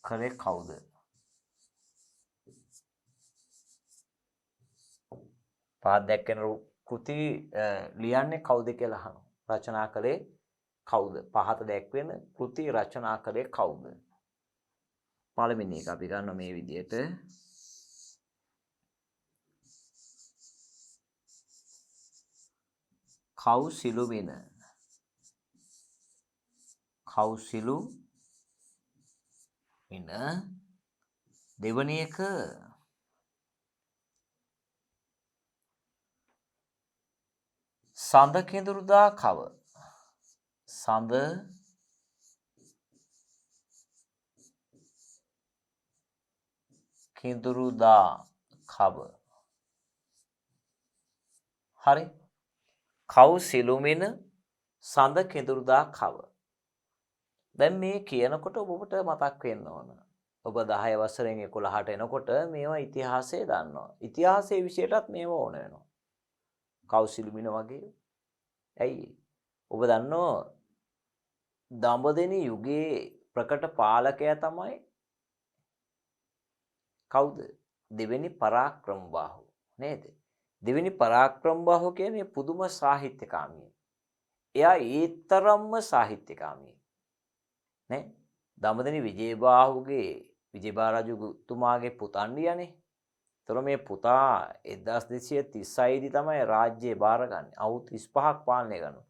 කලේ කවුද? පහත දැක්වෙන කෘති ලියන්නේ කවුද කියලා අහනවා. රචනා කලේ කවුද? පහත දැක්වෙන කෘති රචනා කලේ කවුද? පළවෙනි එක අපි ගන්නවා මේ විදිහට. කවුසිලුමින. දෙවැනි එක සඳ කිඳුරුදා කව. හරි. කවුසිලුමින සඳ කිඳුරුදා කව. දැන් මේ කියනකොට ඔබට මතක් වෙන්න ඕන. ඔබ 10 වසරෙන් 11ට එනකොට මේවා ඉතිහාසය දන්නවා. ඉතිහාසයේ විෂයටත් මේවා ඕන වෙනවා. කවුසිලුමින වගේ. ඇයි? ඔබ දන්නෝ දඹදෙණි යුගයේ ප්‍රකට පාලකයා තමයි කවුද? දෙවෙනි පරාක්‍රමබාහු නේද? දෙවෙනි පරාක්‍රමබාහු කියන්නේ පුදුම සාහිත්‍යකාමියෙක්. එයා ඊතරම්ම සාහිත්‍යකාමියෙක්. නේ? දඹදෙණි විජේබා රජතුමාගේ පුතණ්ඩියනේ. ඒතර මේ පුතා 1236 දී තමයි රාජ්‍යය බාරගන්නේ. අවුරුදු 35ක් පාලනය කරනවා.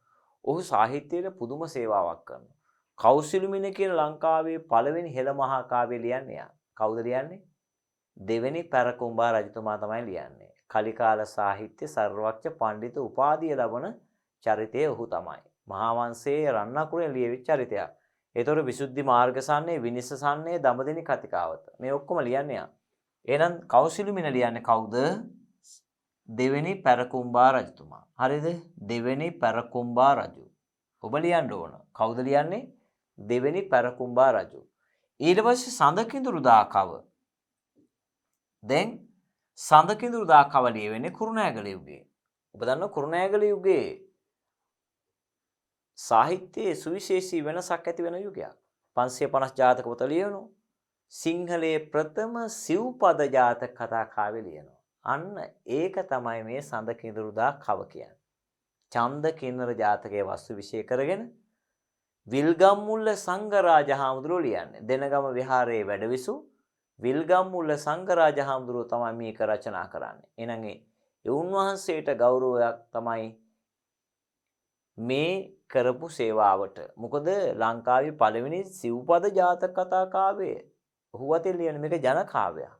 ඔහු සාහිත්‍යයට පුදුම සේවාවක් කරනවා. කවුසිලුමින කියන ලංකාවේ පළවෙනි හෙළ මහා කාව්‍ය ලියන්නේ එයා. කවුද ලියන්නේ? දෙවෙනි පැරකුම්බා රජතුමා තමයි ලියන්නේ. කලිකාල සාහිත්‍ය සර්වඥ පඬිත උපාධිය ලබන චරිතය ඔහු තමයි. මහා වංශයේ රන්නකුරේ ලියවිච්ච චරිතයක්. ඒතර විසුද්ධි මාර්ගසන්නේ විනිශ්චසන්නේ දඹදෙණි කතිකාවත. මේ ඔක්කොම ලියන්නේ යා. එහෙනම් කවුසිලුමින ලියන්නේ කවුද? දෙවෙනි පැරකුම්බා රජතුමා. හරිද? දෙවෙනි පැරකුම්බා රජු. ඔබ ලියන්න ඕන. කවුද ලියන්නේ? දෙවෙනි පැරකුම්බා රජු. ඊට පස්සේ සඳ කිඳුරුදා කව. දැන් සඳ කිඳුරුදා කව ලියවෙන්නේ කුරුණෑගල යුගයේ. ඔබ දන්නවා කුරුණෑගල යුගයේ සාහිත්‍යයේ සුවිශේෂී වෙනසක් ඇති වෙන යුගයක්. 550 ජාතක පොත ලියනවා. සිංහලයේ ප්‍රථම සිව්පද ජාතක කතා කාව්‍ය ලියනවා. අන්න ඒක තමයි මේ සඳ කිඳුරුදා කව කියන්නේ. ඡන්ද කින්නර ජාතකයේ වස්තු විශේෂ කරගෙන විල්ගම්මුල්ල සංඝරාජ හාමුදුරුවෝ ලියන්නේ. දෙනගම විහාරයේ වැඩවිසු විල්ගම්මුල්ල සංඝරාජ හාමුදුරුවෝ තමයි මේක රචනා කරන්නේ. එහෙනම් ඒ උන්වහන්සේට ගෞරවයක් තමයි මේ කරපු සේවාවට. මොකද ලංකාවේ පළවෙනි සිව්පද ජාතක කතා කාව්‍යය ඔහුවතේ ලියන මේක ජන කාව්‍යයක්.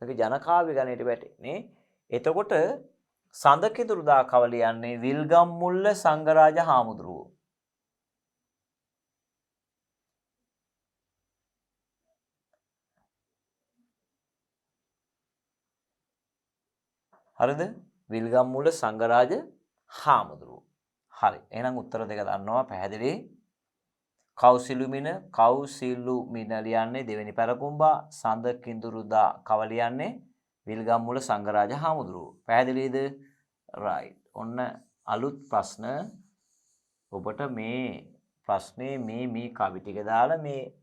මේක ජන කාව්‍ය ගණයට වැටෙන්නේ. එතකොට සඳ කිඳුරුදා කව ලියන්නේ විල්ගම්මුල්ල සංඝරාජ හාමුදුරුවෝ. හරිද? විල්ගම්මුල්ල සංඝරාජ හාමුදුරුවෝ. හරි. එහෙනම් උත්තර දෙක දන්නවා පැහැදිලි. කෞසිලුමින ලියන්නේ දෙවෙනි පැරකුම්බා, සඳ කිඳුරුදා කව ලියන්නේ විල්ගම්මුල සංඝරාජ හාමුදුරුවෝ. පැහැදිලිද? රයිට්. ඔන්න අලුත් ප්‍රශ්න ඔබට මේ ප්‍රශ්නේ මේ කවි ටික දාලා මේ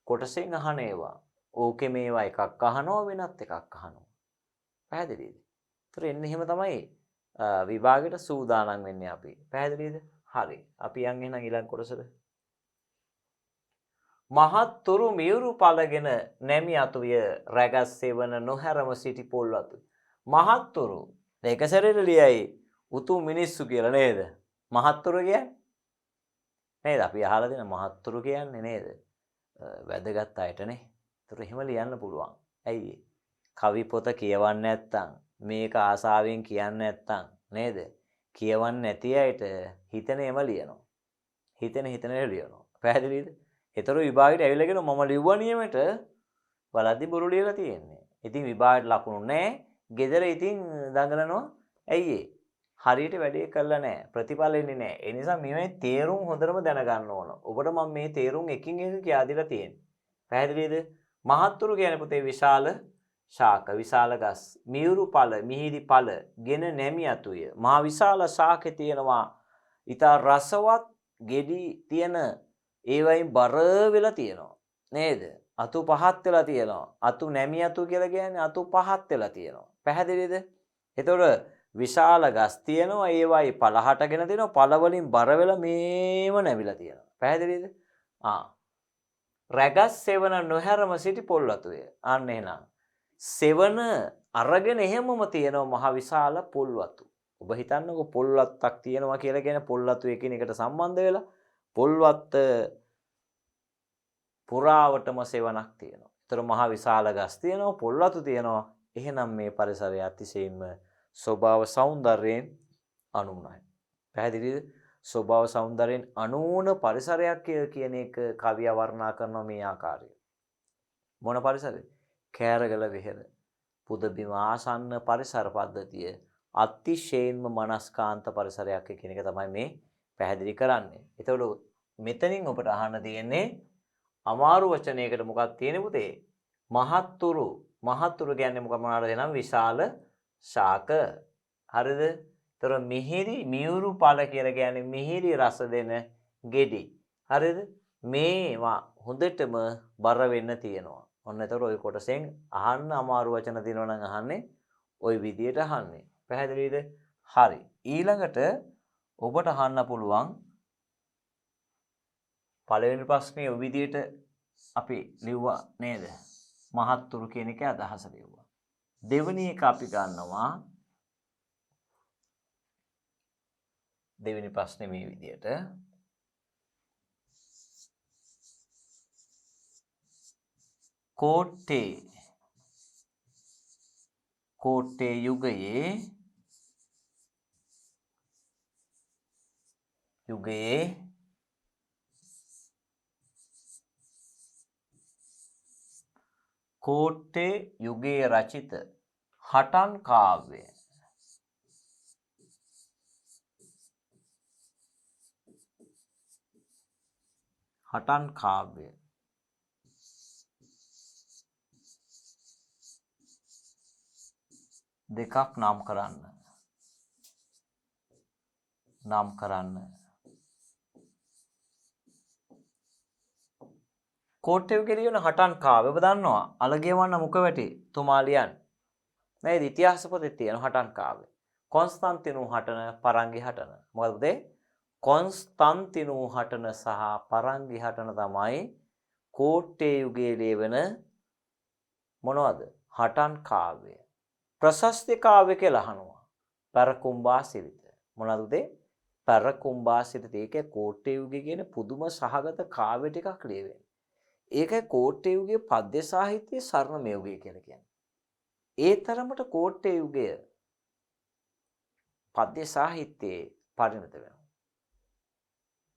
කොටසෙන් අහන ඒවා. ඕකේ මේවා එකක් අහනවා වෙනත් එකක් අහනවා. පැහැදිලිද? ඒතර එන්නේ එහෙම තමයි විභාගයට සූදානම් වෙන්නේ අපි. පැහැදිලිද? හරි. අපි යන් එහෙනම් ඊළඟ කොටසට. මහත්තුරු මියුරු පළගෙන නැමි අතුය රැගස් සෙවන නොහැරම සිටි පොල්වතු. මහත්තුරු එක සැරේට ලියයි උතුම් මිනිස්සු කියලා නේද? මහත්තුරු කියන්නේ නේද? අපි අහලා දෙන මහත්තුරු කියන්නේ නේද? වැදගත් අයටනේ. ඒතර එහෙම ලියන්න පුළුවන්. ඇයි? කවි පොත කියවන්නේ නැත්තම් මේක ආසාවෙන් කියන්නේ නැත්තම් නේද? කියවන්නේ නැති අයට හිතන එම ලියනවා. හිතන ලියනවා. පැහැදිලිද? ඒතර විභාගයට ඇවිල්ලාගෙන මම ලිව්වා නියමෙට බලද්දි බොරු ලියලා තියෙන්නේ. ඉතින් විභාගයට ලකුණු නැහැ. ගෙදර ඉතින් දඟලනවා. ඇයි ඒ? හරියට වැඩේ කළා නැහැ. ප්‍රතිඵල එන්නේ නැහැ. ඒ නිසා මේ තේරුම් හොඳටම දැනගන්න ඕන. ඔබට මම මේ තේරුම් එකින් එක කියා දීලා තියෙන්නේ. පැහැදිලිද? මහත්තුරු කියන්නේ පුතේ විශාල ශාක, විශාල ගස්, මියුරු පළ, මිහිරි පළ, ගෙන නැමි අතුය. මහා විශාල ශාකේ තියෙනවා. ඊට රසවත් ගෙඩි තියෙන ඒ වයින් බර වෙලා තියෙනවා නේද? අතු පහත් වෙලා තියෙනවා. අතු නැමි අතු කියලා කියන්නේ අතු පහත් වෙලා තියෙනවා. පැහැදිලිද? එතකොට විශාල ගස් තියෙනවා. ඒ වයි පළහටගෙන තියෙනවා. පළ වලින් බර වෙලා මේව නැවිලා තියෙනවා. පැහැදිලිද? රැගස් සෙවන නොහැරම සිටි පොල්වතුය. අන්න එහෙනම් සෙවන අරගෙන එහෙමම තියෙනවා මහ විශාල පොල්වතු. ඔබ හිතන්නකෝ පොල්වත්තක් තියෙනවා කියලා කියන පොල්වතු එකිනෙකට සම්බන්ධ වෙලා පොල්වත්ත පුරාවටම සෙවණක් තියෙනවා. ඒතර මහ විශාල ගස් තියෙනවා, පොල්වතු තියෙනවා. එහෙනම් මේ පරිසරය අතිශයින්ම ස්වභාව සෞන්දර්යයෙන් අනුුණයි. පැහැදිලිද? ස්වභාව සෞන්දර්යයෙන් අනුුණ පරිසරයක් කියන එක කවිය වර්ණනා කරනවා මේ ආකාරයෙන්. මොන පරිසරද? කෑරගල වෙහෙර. පුදබිම ආසන්න පරිසර පද්ධතිය අතිශයින්ම මනස්කාන්ත පරිසරයක් කියන එක තමයි මේ පැහැදිලි කරන්නේ. එතකොට මෙතනින් ඔබට අහන්න තියෙන්නේ අමාරු වචනයකට මොකක්ද තියෙන්නේ පුතේ? මහත්තුරු. මහත්තුරු කියන්නේ මොනවාද එනම් විශාල ශාක. හරිද? ඒතර මිහිරි මියුරු පළ කියලා කියන්නේ මිහිරි රස දෙන ගෙඩි. හරිද? මේවා හොඳටම බර වෙන්න තියෙනවා. ඔන්න ඒතර ওই කොටසෙන් අහන්න අමාරු වචන දිනනවා නම් අහන්නේ ওই විදියට අහන්නේ. පැහැදිලිද? හරි. ඊළඟට ඔබට අහන්න පුළුවන් පළවෙනි ප්‍රශ්නේ ඔය විදියට අපි ලිව්වා නේද? මහත්තුරු කියන එකේ අදහස ලිව්වා. දෙවෙනි එක අපි ගන්නවා දෙවෙනි ප්‍රශ්නේ මේ විදියට. කෝට්ටේ යුගයේ කෝට්ටේ යුගයේ රචිත හටන් කාව්‍ය දෙකක් නම් කරන්න. කෝට්ටේ යුගයේ ලියන හටන් කාව්‍ය ඔබ දන්නවා අලගියවන්න මුඛවැටි තුමාලියන් නේද ඉතිහාස පොතේ තියෙන හටන් කාව්‍ය කොන්ස්ටන්තිනු හටන පරංගි හටන මොකද කොන්ස්ටන්තිනු හටන සහ පරංගි හටන තමයි කෝට්ටේ යුගයේ ලියවෙන මොනවද හටන් කාව්‍ය ප්‍රශස්ති කාව්‍ය කියලා අහනවා පරකුම්බා සිරිත මොනවද පරකුම්බා සිරිත ඒකේ කෝට්ටේ යුගයේ කියන පුදුම සහගත කාව්‍ය ටිකක් ලියවෙන්නේ ඒකයි කෝට්ටේ යුගයේ පද්‍ය සාහිත්‍යයේ ස්වර්ණමය යුගය කියලා කියන්නේ. ඒ තරමට කෝට්ටේ යුගය පද්‍ය සාහිත්‍යයේ පරිණත වෙනවා.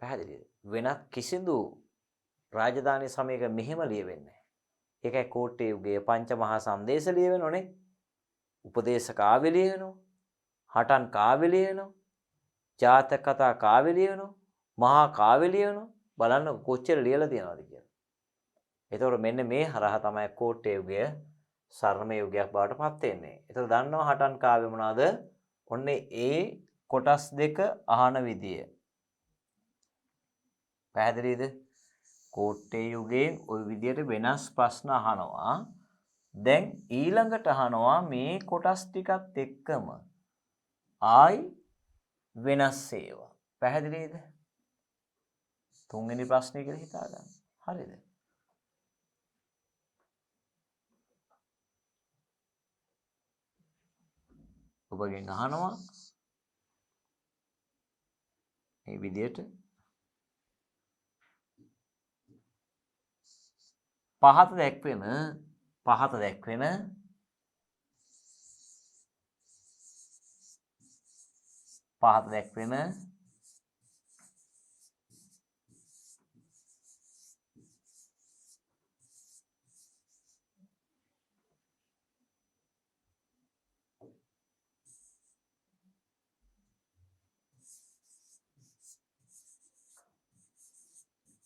පැහැදිලිද? වෙනත් කිසිදු රාජධානී සමයක මෙහෙම ලියවෙන්නේ නැහැ. ඒකයි කෝට්ටේ යුගයේ පංචමහා සංදේශ ලියවෙනෝනේ. උපදේශ කාව්‍ය ලියවෙනවා. හටන් කාව්‍ය ලියවෙනවා. ජාතක කතා කාව්‍ය ලියවෙනවා. මහා කාව්‍ය ලියවෙනවා. බලන්න කොච්චර ලියලා තියෙනවද කියලා. එතකොට මෙන්න මේ හරහා තමයි කෝට්ටේ යුගය ස්වර්ණමය යුගයක් බවට පත් වෙන්නේ. එතකොට දන්නවා හටන් කාව්‍ය මොනවාද? ඔන්නේ ඒ කොටස් දෙක අහන විදිය. පැහැදිලිද? කෝට්ටේ යුගයෙන් ওই විදියට වෙනස් ප්‍රශ්න අහනවා. දැන් ඊළඟට අහනවා මේ කොටස් ටිකත් එක්කම ආයි වෙනස් ඒවා. පැහැදිලිද? තුන්වෙනි ප්‍රශ්නේ කියලා හිතා ගන්න. හරිද? ඔබගෙන් අහනවා මේ විදියට පහත දැක්වෙන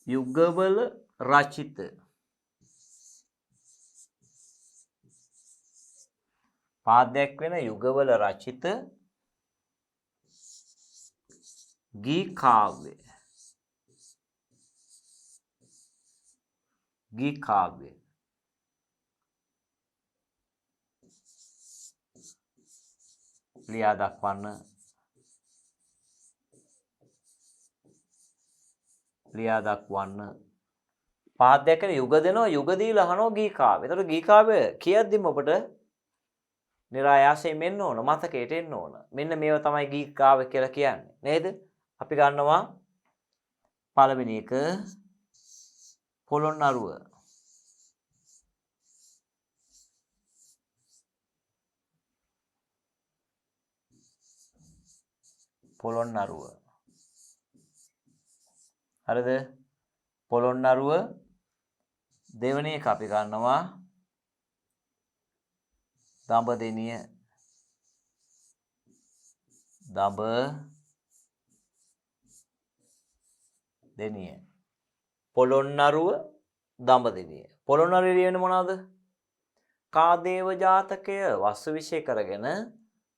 යුගවල රචිත පාදයක් වෙන යුගවල රචිත ගී කාව්‍ය ලියා දක්වන්න පාදයක් වෙන යුග දෙනවා යුග දීලා අහනවා ගී කාව්‍ය. ඒතකොට ගී කාව්‍ය කියද්දිම ඔබට નિરાයාසයෙන් මෙන්න ඕන මතකයට එන්න ඕන. මෙන්න මේව තමයි ගී කාව්‍ය කියලා කියන්නේ. නේද? අපි ගන්නවා පළවෙනි එක පොළොන්නරුව. හරිද? පොළොන්නරුව දෙවෙනි එක අපි ගන්නවා දඹදෙනිය. පොළොන්නරුව දඹදෙනිය. පොළොන්නරුවේ ලියන්නේ මොනවද? කාදේව ජාතකය වස්තු විශේෂ කරගෙන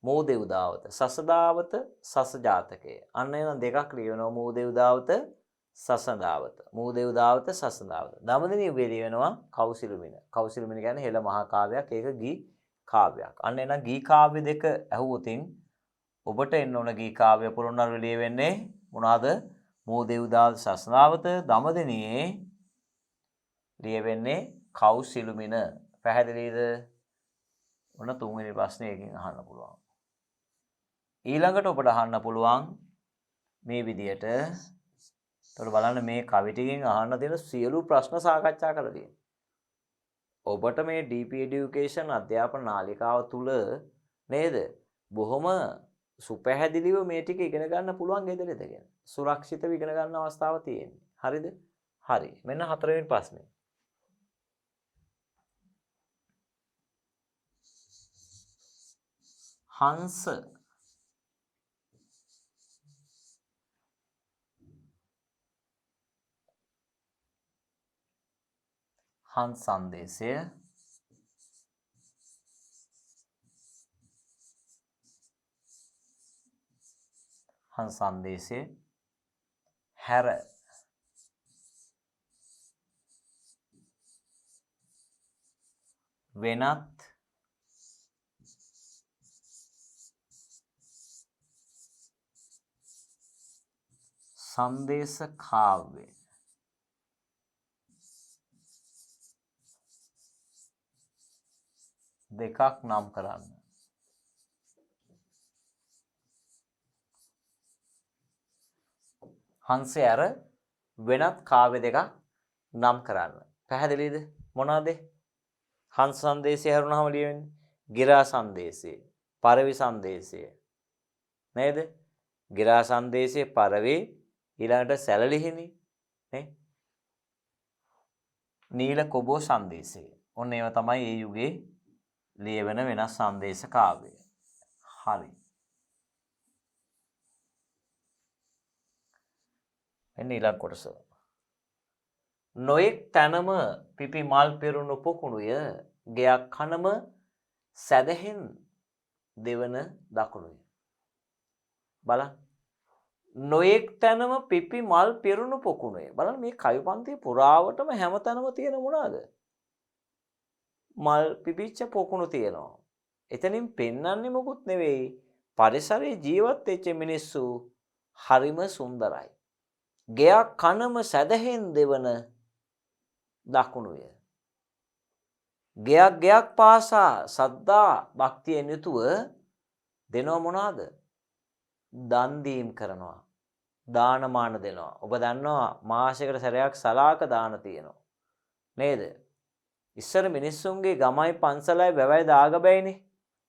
මූදෙව් දාවත සසදාවත සස ජාතකය. අන්න එන දෙකක් ලියනවා මූදෙව් දාවත සසදාවත. මූදෙව් දාවත සසදාවත. දඹදෙනිය යුගයේ ලියනවා කෞසිලුමින. කෞසිලුමින කියන්නේ හෙළ මහා කාව්‍යයක්. ඒක ගී කාව්‍යයක්. අන්න එන ගී කාව්‍ය දෙක ඇහුවොතින් ඔබට එන්න ඕන ගී කාව්‍ය පොළොන්නරුවේ ලියවෙන්නේ මොනවාද? මූදෙව් දාවත සසදාවත. දඹදෙනියේ ලියවෙන්නේ කෞසිලුමින. පැහැදිලිද? ඔන්න තුන්වෙනි ප්‍රශ්නේ එකකින් අහන්න පුළුවන්. ඊළඟට ඔබට අහන්න පුළුවන් මේ විදියට. ඒතකොට බලන්න මේ කවි ටිකෙන් අහන්න දෙන සියලු ප්‍රශ්න සාකච්ඡා කරලා තියෙනවා. ඔබට මේ DP Education අධ්‍යාපන නාලිකාව තුල නේද? බොහොම සුපැහැදිලිව මේ ටික ඉගෙන ගන්න පුළුවන් ගෙදර ඉඳගෙන. සුරක්ෂිතව ඉගෙන ගන්න අවස්ථාව තියෙනවා. හරිද? හරි. මෙන්න හතරවෙනි ප්‍රශ්නේ. හංස සංදේශය හැර වෙනත් සංදේශ කාව්‍ය දෙකක් නම් කරන්න. හංසය අර වෙනත් කාව්‍ය දෙකක් නම් කරන්න. පැහැදිලිද? මොනවාද? හංස සංදේශය හරුණාම ලියවෙන්නේ ගිරා සංදේශය, පරවි සංදේශය. නේද? ගිරා සංදේශය, පරවි, ඊළඟට සැලලිහිණි නේ? නීල කොබෝ සංදේශය. ඔන්න ඒවා තමයි ඒ යුගයේ ලියවෙන වෙනස් සංදේශ කාව්‍ය. හරි. එන්න ඊළඟ කොටස. නොයෙක් තැනම පිපි මල් පෙරුණු පොකුණුය, ගෙයක් කනම සැදහෙන් දෙවන දකුණුය. බලන්න. නොයෙක් තැනම පිපි මල් පෙරුණු පොකුණුය. බලන්න මේ කවි පන්තිය පුරාවටම හැමතැනම තියෙන මොනවාද? මල් පිපිච්ච පොකුණු තියෙනවා. එතනින් පෙන්වන්නේ මොකුත් නෙවෙයි. පරිසරයේ ජීවත් වෙච්ච මිනිස්සු හරිම සුන්දරයි. ගෙයක් කනම සැදහෙන් දෙවන දකුණුය. ගෙයක් පාසා සද්දා භක්තියෙන් යුතුව දෙනව මොනවාද? දන් දීම් කරනවා. දානමාන දෙනවා. ඔබ දන්නවා මාසයකට සැරයක් සලාක දාන තියෙනවා. නේද? ඉස්සර මිනිස්සුන්ගේ ගමයි පන්සලයි වැවයි දාග බෑනේ.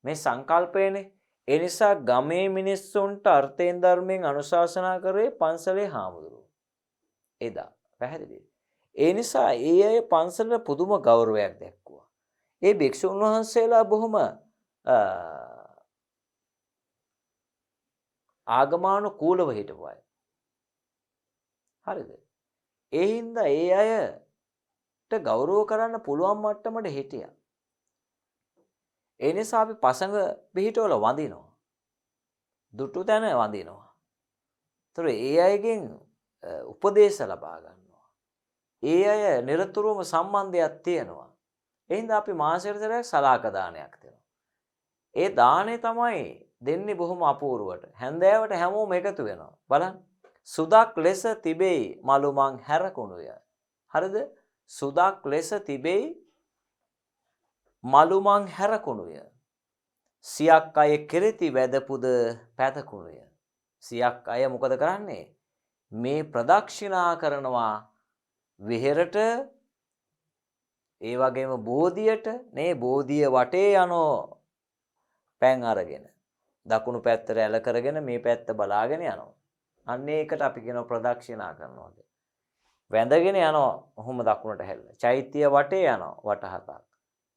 මේ සංකල්පයනේ. ඒ නිසා ගමේ මිනිස්සුන්ට අර්ථයෙන් ධර්මයෙන් අනුශාසනා කරේ පන්සලේ හාමුදුරුවෝ. එදා පැහැදිලිද? ඒ නිසා ඒ අය පන්සලට පුදුම ගෞරවයක් දැක්වුවා. ඒ භික්ෂුන් වහන්සේලා බොහොම ආගමානුකූලව හිටපු අය. හරිද? ඒ හින්දා ඒ අයට ගෞරව කරන්න පුළුවන් මට්ටමට හිටියා. ඒ නිසා අපි පසඟ පිහිටවල වඳිනවා. දුටු තැන වඳිනවා. ඒතර ඒ අයගෙන් උපදේශ ලබා ගන්නවා. ඒ අය නිරතුරුවම සම්බන්ධයක් තියෙනවා. ඒ හින්දා අපි මාසෙකට සැරයක් සලාක දානයක් දෙනවා. ඒ දාණය තමයි දෙන්නේ බොහොම අපූර්වට. හැන්දෑවට හැමෝම එකතු වෙනවා. බලන්න. සුදක් ලෙස තිබෙයි මලුමන් හැරකුණුය. හරිද? සුදක් ලෙස තිබෙයි මලුමන් හැරකුණුය. සියක් අය කෙරෙති වැදපුද පැතකුණුය. සියක් අය මොකද කරන්නේ? මේ ප්‍රදක්ෂිනා කරනවා විහෙරට, ඒ වගේම බෝධියට. නේ බෝධිය වටේ යනෝ පෑන් අරගෙන දකුණු පැත්තට ඇල කරගෙන මේ පැත්ත බලාගෙන යනවා. අන්න ඒකට අපි කියනවා ප්‍රදක්ෂිනා කරනවා කියලා. වැඳගෙන යනවා ඔහොම දකුණට හැල්ල. චෛත්‍ය වටේ යනවා වට හතක්.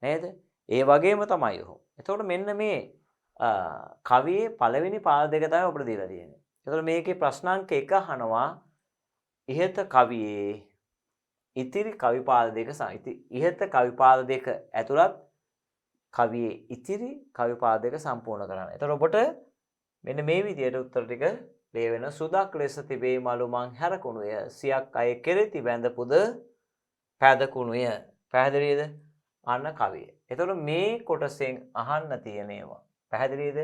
නේද? ඒ වගේම තමයි ඔහොම. එතකොට මෙන්න මේ කවියේ පළවෙනි පාද දෙක තමයි අපිට දීලා තියෙන්නේ. එතකොට මේකේ ප්‍රශ්නාංක 1 අහනවා ඉහත කවියේ ඉතිරි කවි පාද දෙක ඉහත කවි පාද දෙක ඇතුළත් කවියේ ඉතිරි කවි පාද දෙක සම්පූර්ණ කරන්න. එතකොට ඔබට මෙන්න මේ විදියට උත්තර ටික ලියවෙන සුදක් ලෙස තිබේ මලුමන් හැරකුණුය, සියක් අය කෙරෙති වැඳපුද පැදකුණුය. පැහැදිලිද? අන්න කවිය. එතකොට මේ කොටසෙන් අහන්න තියෙන ඒවා පැහැදිලිද?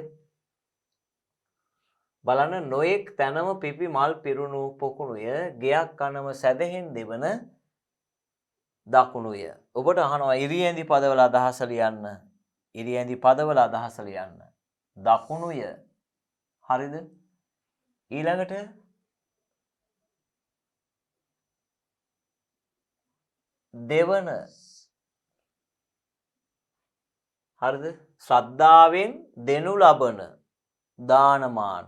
බලන්න. නොඑක් තැනම පිපි මල් පිරුණු පොකුණුය, ගෙයක් කනම සැදෙහින් දෙවන දකුණුය. ඔබට අහනවා ඉරියැඳි පදවල අදහස ලියන්න. ඉරියැඳි පදවල අදහස ලියන්න. දකුණුය. හරිද? ඊළඟට දෙවන. හරිද? ශ්‍රද්ධාවෙන් දෙනු ලබන දානමාන.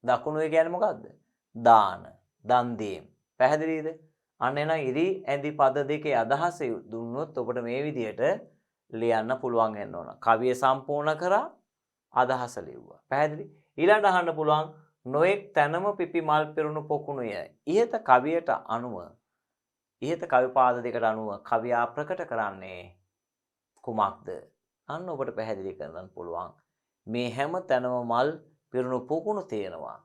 දකුණුය කියන්නේ මොකද්ද? දාන, දන් දීම. පැහැදිලිද? අන්න එන ඉරි ඇඳි පද දෙකේ අදහස දුන්නොත් ඔබට මේ විදියට ලියන්න පුළුවන් වෙන්න ඕන. කවිය සම්පූර්ණ කරා, අදහස ලිව්වා. පැහැදිලි? ඊළඟට අහන්න පුළුවන් නොඑක් තැනම පිපි මල් පෙරුණු පොකුණුය. ඉහත කවියට අනුව, ඉහත කවි පාද දෙකට අනුව කවියා ප්‍රකට කරන්නේ කුමක්ද? අන්න ඔබට පැහැදිලි කරගන්න පුළුවන්. මේ හැම තැනම මල් පිරුණු පොකුණු තියෙනවා.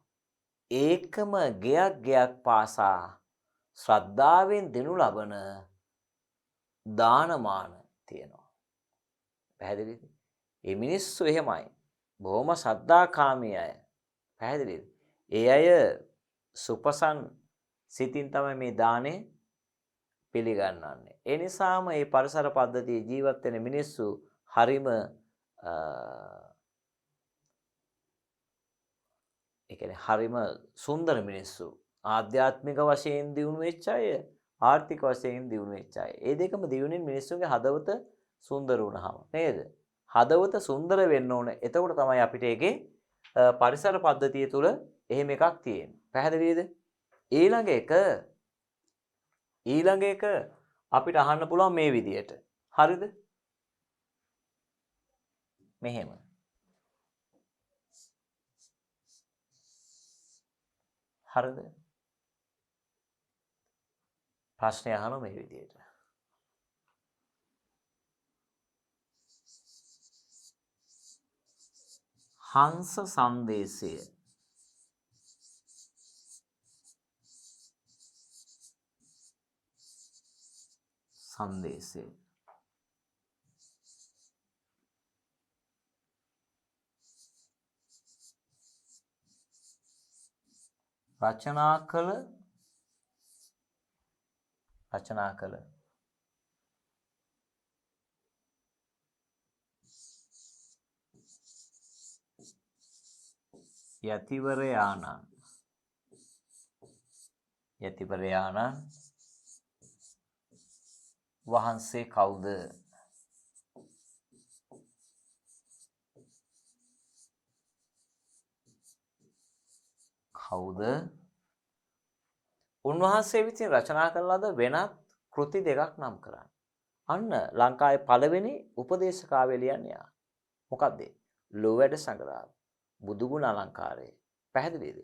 ඒකම ගෙයක් පාසා ශ්‍රද්ධාවෙන් දෙනු ලබන දානමාන තියෙනවා. පැහැදිලිද? මේ මිනිස්සු එහෙමයි. බොහොම සද්ධාකාමී අය. පැහැදිලිද? ඒ අය සුපසන් සිතින් තමයි මේ දානේ පිළිගන්නන්නේ. ඒ නිසාම මේ පරිසර පද්ධතියේ ජීවත් වෙන මිනිස්සු හරිම ඒ කියන්නේ හරිම සුන්දර මිනිස්සු. ආධ්‍යාත්මික වශයෙන් දියුණු වෙච්ච අය, ආර්ථික වශයෙන් දියුණු වෙච්ච අය. ඒ දෙකම දියුණුවෙන් මිනිස්සුන්ගේ හදවත සුන්දර වුණාම නේද? හදවත සුන්දර වෙන්න ඕන. එතකොට තමයි අපිට ඒකේ පරිසර පද්ධතිය තුල එහෙම එකක් තියෙන්නේ. පැහැදිලිද? ඊළඟ එක අපිට අහන්න පුළුවන් මේ විදියට. හරිද? මෙහෙම. හරිද? ප්‍රශ්නය අහන මේ විදියට. හංස සංදේශය රචනා කළ යතිවරයාණන් වහන්සේ කවුද? උන්වහන්සේ විසින් රචනා කළ ලද වෙනත් කෘති දෙකක් නම් කරන්න. අන්න ලංකාවේ පළවෙනි උපදේශකාව්‍ය ලියන්නේ මොකක්ද? ලෝවැඩ සංග්‍රහය, බුදුගුණ අලංකාරය. පැහැදිලිද?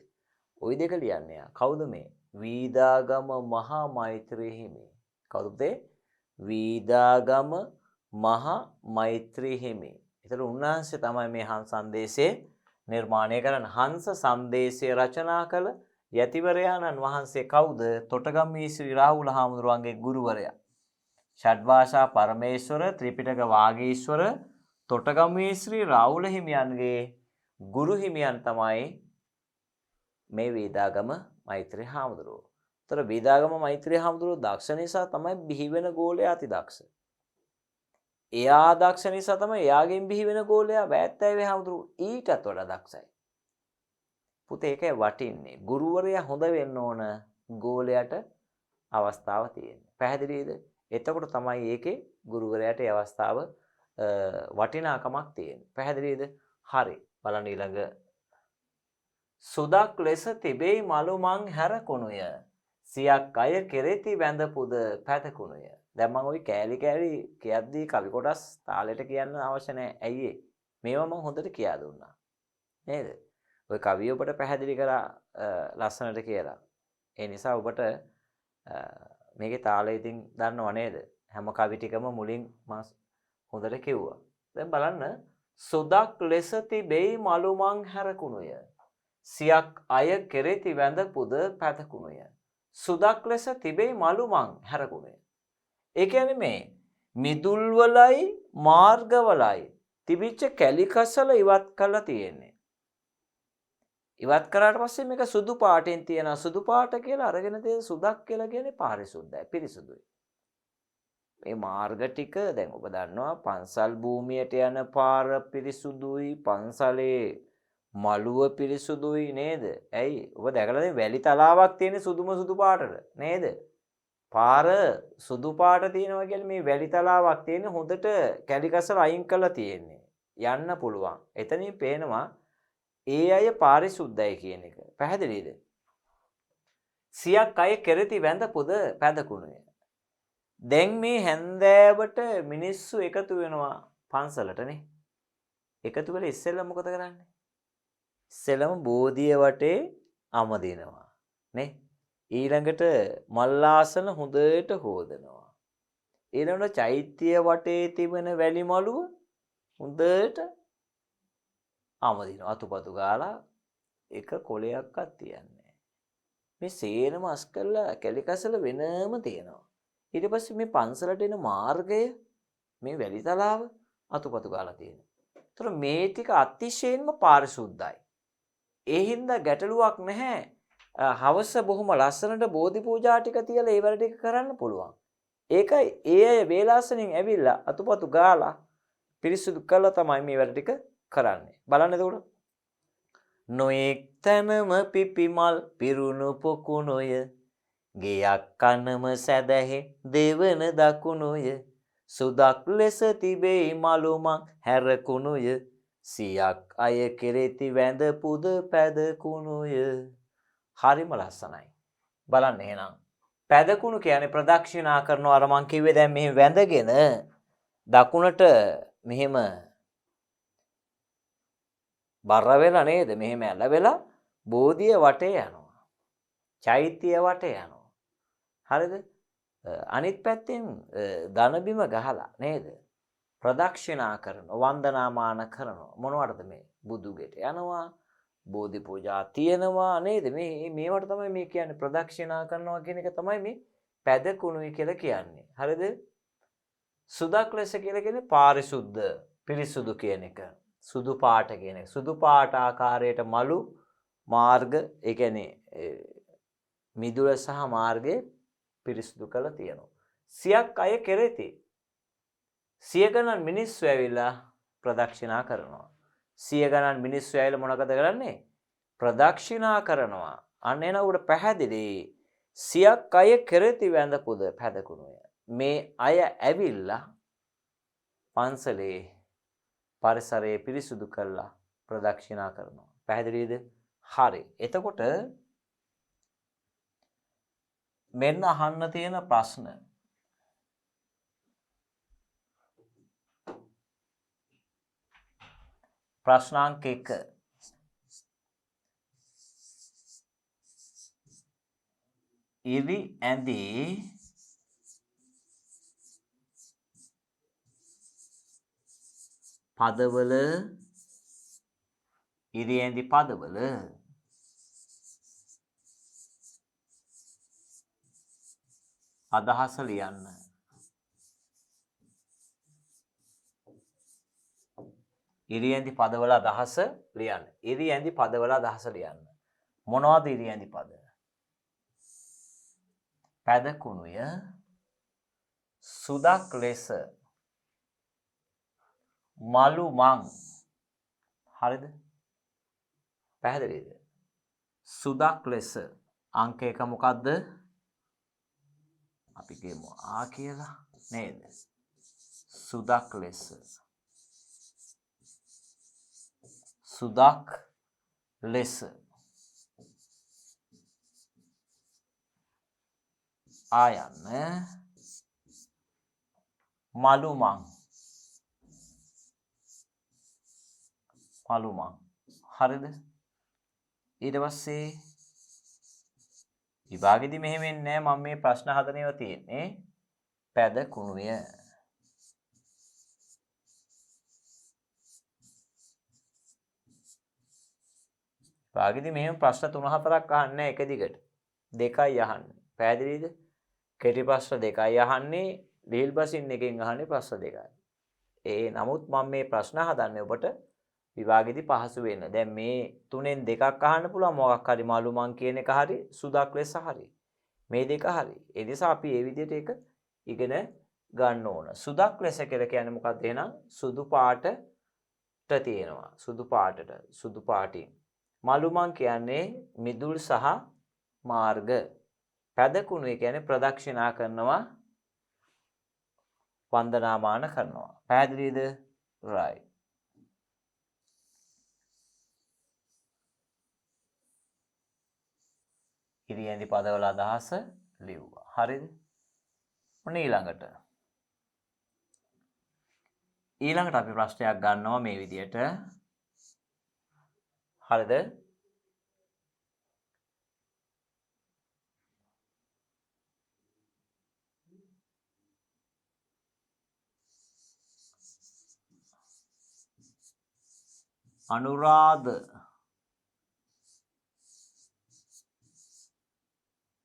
ওই දෙක ලියන්නේ කවුද මේ? වීදාගම මහා මෛත්‍රී හිමි. කවුද? වීදාගම මහා මෛත්‍රී හිමි. ඒතර උන්වහන්සේ තමයි මේ හංස සංදේශේ නිර්මාණය කරන. හංස සංදේශය රචනා කළ යතිවරයාණන් වහන්සේ කවුද? තොටගම්මී ශ්‍රී රාහුල හාමුදුරුවන්ගේ ගුරුවරයා. ෂඩ්භාෂා පරමේශ්වර ත්‍රිපිටක වාගීශ්වර තොටගම්මී ශ්‍රී රාහුල හිමියන්ගේ ගුරු හිමියන් තමයි මේ වේදාගම මෛත්‍රී හාමුදුරුවෝ. ඒතර වේදාගම මෛත්‍රී හාමුදුරුවෝ දක්ෂ නිසා තමයි බිහි වෙන ගෝලයා අති දක්ෂ. එයා දක්ෂ නිසා තමයි එයාගෙන් බිහි වෙන ගෝලයා වැත්තෑවේ හාමුදුරුවෝ ඊටත් වඩා දක්ෂයි. පුතේ ඒකයි වටින්නේ. ගුරුවරයා හොඳ වෙන්න ඕන ගෝලයට අවස්ථාව තියෙන්නේ. පැහැදිලිද? එතකොට තමයි ඒකේ ගුරුවරයාට ඒ අවස්ථාව වටිනාකමක් තියෙන්නේ. පැහැදිලිද? හරි. බලන්න ඊළඟ. සුදක් ලෙස තිබෙයි මලු මං හැරකුණුය. සියක් අය කෙරෙති වැඳ පුද පැතකුණුය. දැන් මම ওই කෑලි කියද්දී කවි කොටස් තාලෙට කියන්න අවශ්‍ය නැහැ. ඇයි මේවා මම හොඳට කියා දුන්නා. නේද? ওই කවිය ඔබට පැහැදිලි කරා ලස්සනට කියලා. ඒ නිසා ඔබට මේකේ තාලය ඉතින් දන්නව නේද? හැම කවි ටිකම මුලින් මම හොඳට කිව්වා. දැන් බලන්න සුදක් ලෙස තිබෙයි මලු මං හැරකුණුය. සියක් අය කෙරෙති වැඳ පුද පැතකුණුය. සුදක් ලෙස තිබෙයි මලු මං හැරකුණුය. ඒ කියන්නේ මේ මිදුල් වලයි මාර්ගවලයි තිබිච්ච කැලිකසල ඉවත් කරලා තියෙන්නේ. ඉවත් කරාට පස්සේ මේක සුදු පාටෙන් තියෙනවා. සුදු පාට කියලා අරගෙන තියෙන සුදක් කියලා කියන්නේ පාරිශුද්ධයි, පිරිසුදුයි. මේ මාර්ග ටික දැන් ඔබ දන්නවා පන්සල් භූමියට යන පාර පිරිසුදුයි, පන්සලේ මළුව පිරිසුදුයි නේද? ඇයි? ඔබ දැකලා දැන් වැලි තලාවක් තියෙන සුදු පාටට නේද? පාර සුදු පාට තියෙනවා කියන්නේ මේ වැලි තලාවක් තියෙන හොඳට කැලිකසල අයින් කරලා තියෙන්නේ. යන්න පුළුවන්. එතනින් පේනවා ඒ අය පාරිශුද්ධයි කියන එක. පැහැදිලිද? සියක් අය කෙරෙති වැඳ පුද පැදකුණුය. දැන් මේ හැන්දෑවට මිනිස්සු එකතු වෙනවා පන්සලටනේ. එකතු වෙලා ඉස්සෙල්ලා මොකද කරන්නේ? ඉස්සෙල්ලම බෝධිය වටේ අමදිනවා නේ. ඊළඟට මල්ලාසන හොඳට හොදනවා. ඊළඟට චෛත්‍ය වටේ තිබෙන වැලි මළුව හොඳට අමදිනවා. අතුපතු ගාලා එක කොලයක්වත් තියන්නේ. මේ සේරම අස් කරලා කැලිකසල වෙනම තියෙනවා. ඊට පස්සේ මේ පන්සලට එන මාර්ගය මේ වැලි තලාව අතුපතු ගාලා තියෙන්නේ. ඒතර මේ ටික අතිශයින්ම පාරිශුද්ධයි. ඒ හින්දා ගැටලුවක් නැහැ. හවස බොහොම ලස්සනට බෝධි පූජා ටික තියලා ඒ වැඩ ටික කරන්න පුළුවන්. ඒකයි ඒ අය වේලාසනින් ඇවිල්ලා අතුපතු ගාලා පිරිසුදු කළා තමයි මේ වැඩ ටික කරන්නේ. බලන්න එතකොට. නොඑක් තැනම පිපිමල් පිරුණු පොකුණොය ගෙයක් කනම සැදැහි දෙවන දකුණුය සුදක් ලෙස තිබේ මලුමක් හැරකුණුය සියක් අය කෙරෙති වැඳ පුද පැදකුණුය. හරිම ලස්සනයි. බලන්න එහෙනම් පැදකුණු කියන්නේ ප්‍රදක්ෂිනා කරනවා. අර මං කිව්වේ දැන් මෙහෙම වැඳගෙන දකුණට මෙහෙම බර වෙලා නේද? මෙහෙම ඇලවෙලා බෝධිය වටේ යනවා. චෛත්‍ය වටේ යනවා. හරිද? අනිත් පැත්තෙන් ධන බිම ගහලා නේද? ප්‍රදක්ෂිනා කරනවා, වන්දනාමාන කරනවා. මොනවටද මේ? බුදුගෙට යනවා, බෝධි පූජා තියෙනවා නේද? මේවට තමයි මේ කියන්නේ ප්‍රදක්ෂිනා කරනවා කියන එක තමයි මේ පැදකුණුයි කියලා කියන්නේ. හරිද? සුදක් ලෙස කියලා කියන්නේ පාරිශුද්ධ, පිරිසුදු කියන එක. සුදු පාට කියන එක. සුදු පාට ආකාරයට මලු මාර්ග, ඒ කියන්නේ මිදුල සහ මාර්ගයේ පිරිසුදු කරලා තියෙනවා. සියක් අය කෙරෙති. සිය ගණන් මිනිස්සු ඇවිල්ලා ප්‍රදක්ෂිනා කරනවා. සිය ගණන් මිනිස්සු ඇවිල්ලා මොනවද කරන්නේ? ප්‍රදක්ෂිනා කරනවා. අන්න එනකොට පැහැදිලි සියක් අය කෙරෙති වැඳ පුද පැදකුණුය. මේ අය ඇවිල්ලා පන්සලේ පරිසරයේ පිරිසුදු කරලා ප්‍රදක්ෂිනා කරනවා. පැහැදිලිද? හරි. එතකොට මෙන්න අහන්න තියෙන ප්‍රශ්න. ප්‍රශ්නාංක 1. ඉරි ඇඳි පදවල ඉරි ඇඳි පදවල අදහස ලියන්න. ඉරි ඇඳි පදවල අදහස ලියන්න. ඉරි ඇඳි පදවල අදහස ලියන්න. මොනවද ඉරි ඇඳි පද? පැදකුණුය සුදක් ලෙස මලු මං. හරිද? පැහැදිලිද? සුදක් ලෙස අංක 1 මොකද්ද? අපි කියමු ආ කියලා නේද? සුදක් ලෙස. සුදක් ලෙස ආයන්න මලුමං. මලුමං. හරිද? ඊට පස්සේ විභාගෙදි මෙහෙම වෙන්නේ නැහැ. මම මේ ප්‍රශ්න හදනේව තියෙන්නේ පැදකුණුය. විභාගෙදි මෙහෙම ප්‍රශ්න 3-4ක් අහන්නේ එක දිගට. දෙකයි අහන්නේ. පැහැදිලිද? කෙටි ප්‍රශ්න දෙකයි අහන්නේ. ලිහිල් බසින් එකෙන් අහන්නේ ප්‍රශ්න දෙකයි. නමුත් මම මේ ප්‍රශ්න හදන්නේ ඔබට විභාගෙදි පහසු වෙන්න. දැන් මේ තුනෙන් දෙකක් අහන්න පුළුවන්. මොකක් හරි මලුමං කියන එක හරි, සුදක් ලෙස හරි. මේ දෙක හරි. ඒ නිසා අපි මේ විදිහට ඒක ඉගෙන ගන්න ඕන. සුදක් ලෙස කියලා කියන්නේ මොකක්ද? එහෙනම් සුදු පාටට තියෙනවා. සුදු පාටට, සුදු පාටින්. මලුමං කියන්නේ මිදුල් සහ මාර්ග. පැදකුණු කියන්නේ ප්‍රදක්ෂිනා කරනවා, වන්දනාමාන කරනවා. පැහැදිලිද? right. ඉරි ඇඳි පදවල අදහස ලිව්වා. හරිද? ඔන්න ඊළඟට අපි ප්‍රශ්නයක් ගන්නවා මේ විදියට. හරිද?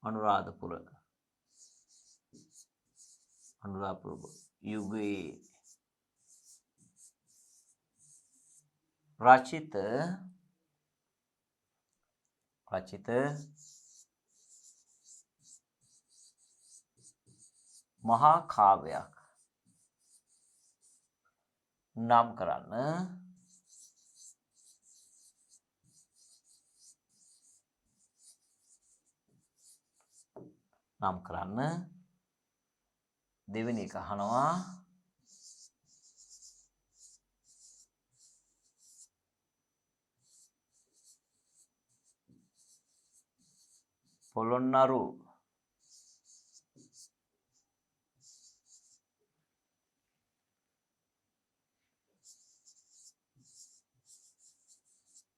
අනුරාධපුර යුගයේ රචිත මහා කාව්‍යයක් නම් කරන්න දෙවෙනි එක අහනවා පොළොන්නරු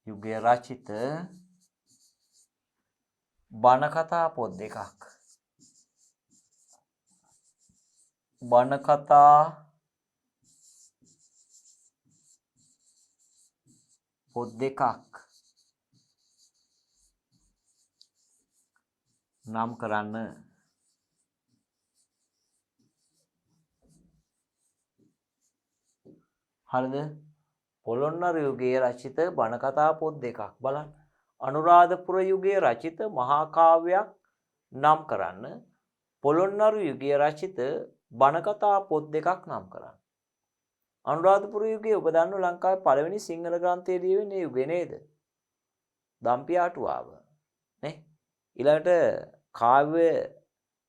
යුගයේ රචිත බණ කතා පොත් දෙකක් නම් කරන්න හරිද පොළොන්නරු යුගයේ රචිත බණ කතා පොත් දෙකක් බලන්න අනුරාධපුර යුගයේ රචිත මහා කාව්‍යයක් නම් කරන්න පොළොන්නරු යුගයේ රචිත බණ කතා පොත් දෙකක් නම් කරන්න අනුරාධපුර යුගයේ ඔබ දන්නව ලංකාවේ පළවෙනි සිංහල ග්‍රන්ථය ලියවෙන්නේ යුගයේ නේද දම්පියාටුවාව නේ ඊළඟට කාව්‍ය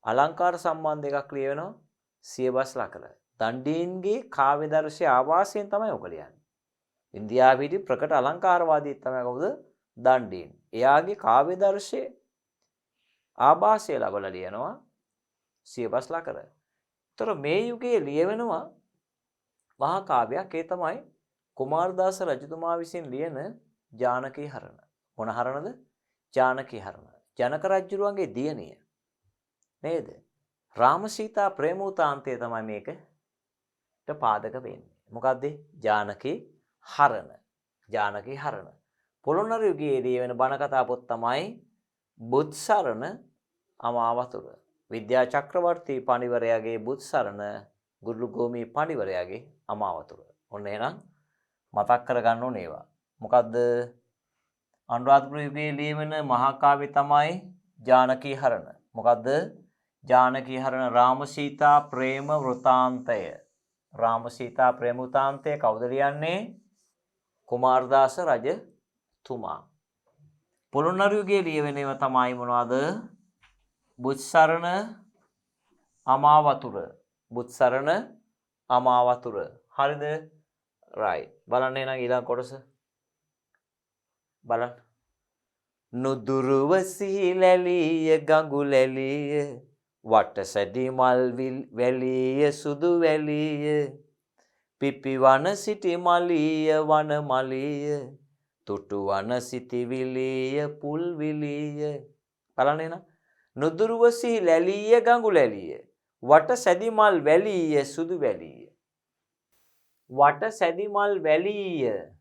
අලංකාර සම්බන්ධ එකක් ලියවෙනවා සියවස් ලකර දණ්ඩීන්ගේ කාව්‍ය දර්ශය ආවාසයෙන් තමයි ඔක ලියන්නේ ඉන්දියාවේ හිටි ප්‍රකට අලංකාරවාදී තමයි කවුද දණ්ඩීන් එයාගේ කාව්‍ය දර්ශය ආభాසය ලබලා ලියනවා සියවස් ලකර. ඒතර මේ යුගයේ ලියවෙනවා මහා කාව්‍යයක් ඒ තමයි කුමාරදාස රජතුමා විසින් ලියන ජානකී හරණ. මොන හරණද? ජානකී හරණ. ජනක රජුරුවන්ගේ දියණිය. නේද? රාම සීතා ප්‍රේමෝතාන්තය තමයි මේකට පාදක වෙන්නේ. මොකද්ද? ජානකී හරණ. ජානකී හරණ. පොළොන්නරු යුගයේ ලියවෙන බණ කතා පොත් තමයි බුත්සරණ අමාවතුර. විද්‍යා චක්‍රවර්ති පඬිවරයාගේ බුත්සරණ ගුරුගෝමි පඬිවරයාගේ අමාවතුර. ඔන්න එහෙනම් මතක් කරගන්න ඕනේ ඒවා. මොකද්ද? අනුරාධපුර යුගයේ ලියවෙන මහා කාව්‍ය තමයි ජානකී හරණ. මොකද්ද? ජානකී හරණ රාම සීතා ප්‍රේම වෘතාන්තය. රාම සීතා ප්‍රේම වෘතාන්තය කවුද ලියන්නේ? කුමාරදාස රජතුමා. පොළොන්නරු යුගයේ ලියවෙන ඒවා තමයි මොනවද? බුත්සරණ අමාවතුර. බුත්සරණ අමාවතුර. හරිද? right. බලන්න එහෙනම් ඊළඟ කොටස. බලන්න. නුදුරුව සිහිලැලිය ගඟු ලැලිය වටසැදි මල් වැලිය සුදු වැලිය පිපි වන සිටි මලිය වන මලිය තුටු වන සිටිවිලිය පුල් විලිය. බලන්න එහෙනම් නුදුරුව සිහිලැලිය ගඟු ලැලිය වටසැදි මල් වැලිය සුදු වැලිය. වටසැදි මල් වැලිය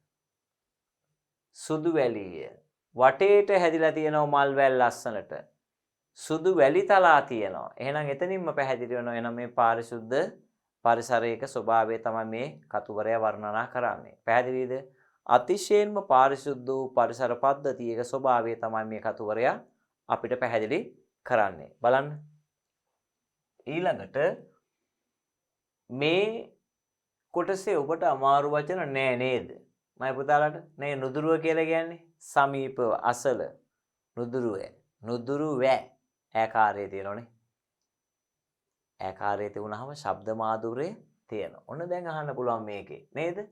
සුදු වැලිය. වටේට හැදිලා තියෙනවා මල් වැල් ලස්සනට. සුදු වැලි තලා තියෙනවා. එහෙනම් එතනින්ම පැහැදිලි වෙනවා එහෙනම් මේ පාරිශුද්ධ පරිසරයක ස්වභාවය තමයි මේ කතුවරයා වර්ණනා කරන්නේ. පැහැදිලිද? අතිශයින්ම පාරිශුද්ධ වූ පරිසර පද්ධතියක ස්වභාවය තමයි මේ කතුවරයා අපිට පැහැදිලි කරන්නේ. බලන්න. ඊළඟට මේ කොටසේ ඔබට අමාරු වචන නෑ නේද? මම පුතාලට නේ නුදුරුව කියලා කියන්නේ සමීපව අසල නුදුරුව. නුදුරුව ආකාරයේ තියෙනෝනේ. ආකාරයේ තිබුණාම ශබ්ද මාධුර්යය තියෙනවා. ඔන්න දැන් අහන්න පුළුවන් මේකේ නේද?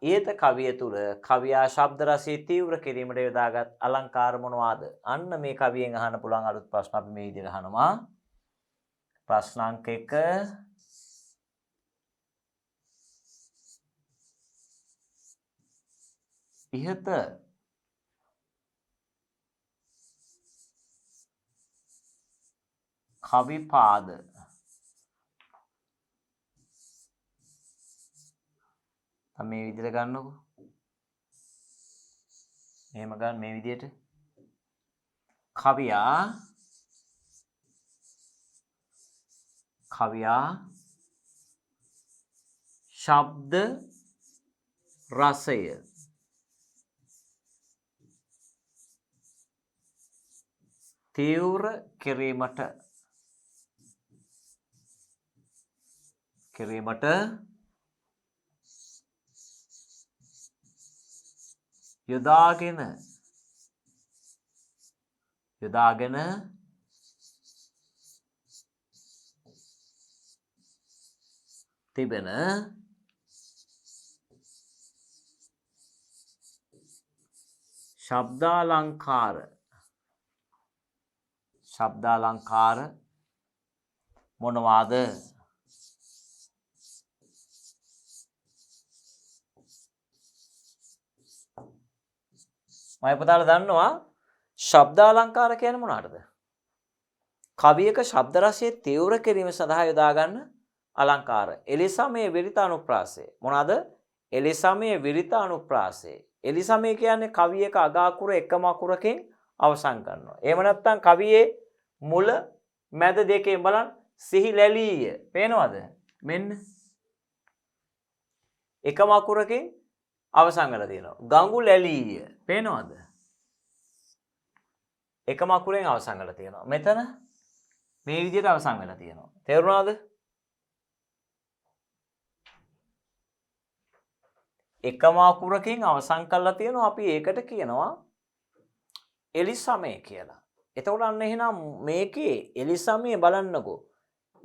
ඊත කවිය තුල කවියා ශබ්ද රසය තීව්‍ර කිරීමට යොදාගත් අලංකාර මොනවාද? අන්න මේ කවියෙන් අහන්න පුළුවන් අලුත් ප්‍රශ්න අපි මේ විදිහට අහනවා. ප්‍රශ්න අංක 1 ඉහත කවිපාද මේ විදිහට ගන්නකො. එහෙම ගන්න මේ විදිහට. කවියා ශබ්ද රසය තීව්‍ර කිරීමට යොදාගෙන තිබෙන ශබ්දාලංකාර මොනවාද? මම පුතාලා දන්නවා ශබ්දාලංකාර කියන්නේ මොනවටද? කවියක ශබ්ද රසයේ තීව්‍ර කිරීම සඳහා යොදා ගන්න අලංකාර. එලිසමයේ විරිත අනුප්‍රාසය. මොනවාද? එලිසමයේ විරිත අනුප්‍රාසය. එලිසමය කියන්නේ කවියක අග අකුර එකම අකුරකින් අවසන් කරනවා. එහෙම නැත්නම් කවියේ මුල මැද දෙකේ බලන්න සිහි ලැලීය. පේනවද? මෙන්න එකම අකුරකින් අවසන් කරලා තියෙනවා. ගඟු ලැලීය. පේනවද? එකම අකුරෙන් අවසන් කරලා තියෙනවා. මෙතන මේ විදිහට අවසන් වෙලා තියෙනවා. තේරුණාද? එකම අකුරකින් අවසන් කරලා තියෙනවා. අපි ඒකට කියනවා එලිසමය කියලා. එතකොට අන්න එහෙනම් මේකේ එලිසමය බලන්නකෝ.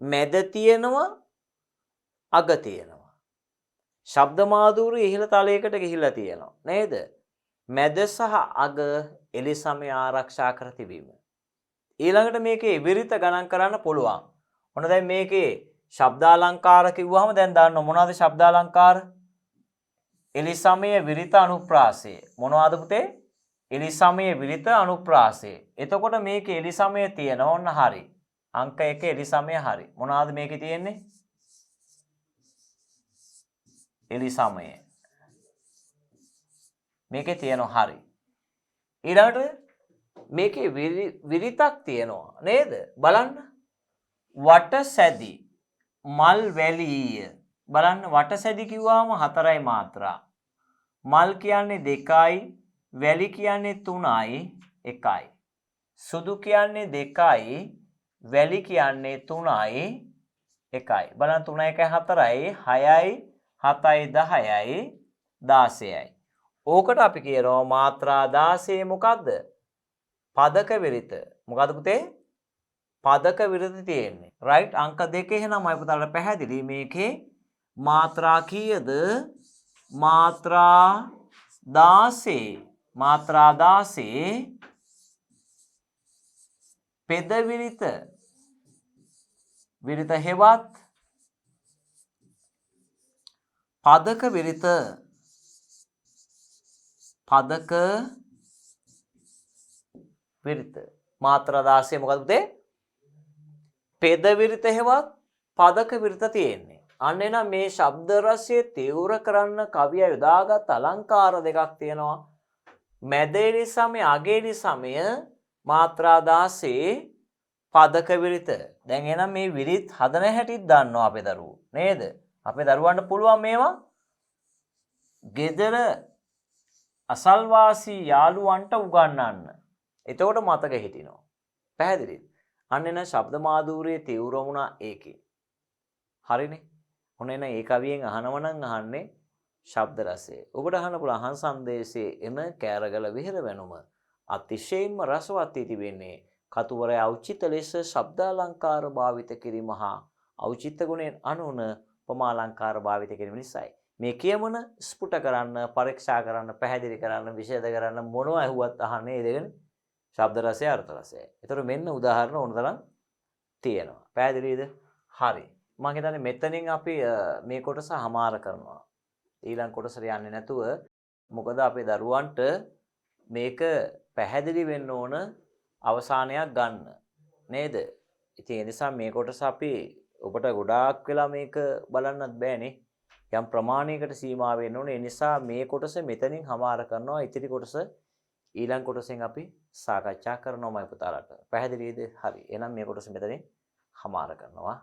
මැද තියෙනවා අග තියෙනවා. ශබ්ද මාධුර්යය ඉහළ තලයකට ගිහිලා තියෙනවා. නේද? මැද සහ අග එලිසමය ආරක්ෂා කර තිබීම. ඊළඟට මේකේ විරිත ගණන් කරන්න පුළුවන්. ඔන්න දැන් මේකේ ශබ්දාලංකාර කිව්වහම දැන් දාන්න මොනවද ශබ්දාලංකාර? එලිසමය විරිත අනුප්‍රාසය. මොනවද පුතේ? එලිසමය විරිත අනුප්‍රාසය. එතකොට මේකේ එලිසමය තියෙනවා. ඔන්න හරි. අංක 1 එලිසමය හරි. මොනවද මේකේ තියෙන්නේ? එලිසමය. මේකේ තියෙනවා හරි. ඊළඟට මේකේ විරිතක් තියෙනවා නේද? බලන්න. වටසැදි මල් වැලීය. බලන්න වටසැදි කිව්වම 4යි මාත්‍රා. මල් කියන්නේ 2යි, වැලි කියන්නේ 3යි, 1යි. සුදු කියන්නේ 2යි, වැලි කියන්නේ 3යි, 1යි. බලන්න 3 1 4යි, 6යි, 7යි 10යි, 16යි. ඕකට අපි කියනවා මාත්‍රා 16 මොකද්ද? පදක විරිත. මොකද්ද පුතේ? පදක විරිත තියෙන්නේ. රයිට් අංක 2 එහෙනම් අය පුතාලට පැහැදිලි මේකේ මාත්‍රා කීයද? මාත්‍රා 16. මාත්‍රා 16 පෙද විරිත. විරිත හෙවත් පදක විරිත. පදක විරිත. මාත්‍රා 16 මොකද පුතේ? පෙද විරිත හෙවත් පදක විරිත තියෙන්නේ. අන්න එනම් මේ ශබ්ද රසය තීව්‍ර කරන්න කවියා යොදාගත් අලංකාර දෙකක් තියෙනවා. මැද එලිසමය අග එලිසමය මාත්‍රා 16 පදක විරිත. දැන් එහෙනම් මේ විරිත් හදන හැටිත් දන්නවා අපේ දරුවෝ නේද? අපේ දරුවන්ට පුළුවන් මේවා ගෙදර අසල්වාසී යාළුවන්ට උගන්වන්න. එතකොට මතක හිටිනවා. පැහැදිලිද? අන්න එන ශබ්ද මාධුර්යයේ තීව්‍ර වුණා ඒකේ. හරිනේ. ඔන්න එන ඒ කවියෙන් අහනවනම් අහන්නේ ශබ්ද රසය. ඔබට අහන්න පුළුවන් අහන් සංදේශයේ එම කෑරගල විහෙර වෙනුම අතිශයින්ම රසවත් වී තිබෙන්නේ කතුවරය ඖචිත ලෙස ශබ්දාලංකාර භාවිත කිරීම හා ඖචිත ගුණයෙන් අනුන උපමාලංකාර භාවිත කිරීම නිසායි. මේ කියමන ස්පුට කරන්න, පරීක්ෂා කරන්න, පැහැදිලි කරන්න, විශේෂ කරන්න මොනවා ඇහුවත් අහන්නේ ඒ දෙකනේ ශබ්ද රසය අර්ථ රසය. ඒතර මෙන්න උදාහරණ ඕනතරම් තියෙනවා. පැහැදිලිද? හරි. මම හිතන්නේ මෙතනින් අපි මේ කොටස හමාර කරනවා. ඊළඟ කොටසට යන්නේ නැතුව මොකද අපේ දරුවන්ට මේක පැහැදිලි වෙන්න ඕන අවසානයක් ගන්න නේද? ඉතින් ඒ නිසා මේ කොටස අපි ඔබට ගොඩාක් වෙලා මේක බලන්නත් බෑනේ. යම් ප්‍රමාණයකට සීමා වෙන්න ඕනේ. ඒ නිසා මේ කොටස මෙතනින් හමාර කරනවා. ඉතිරි කොටස ඊළඟ කොටසෙන් අපි සාකච්ඡා කරනවා මයි පුතාලට. පැහැදිලිද? හරි. එහෙනම් මේ කොටස මෙතනින් හමාර කරනවා.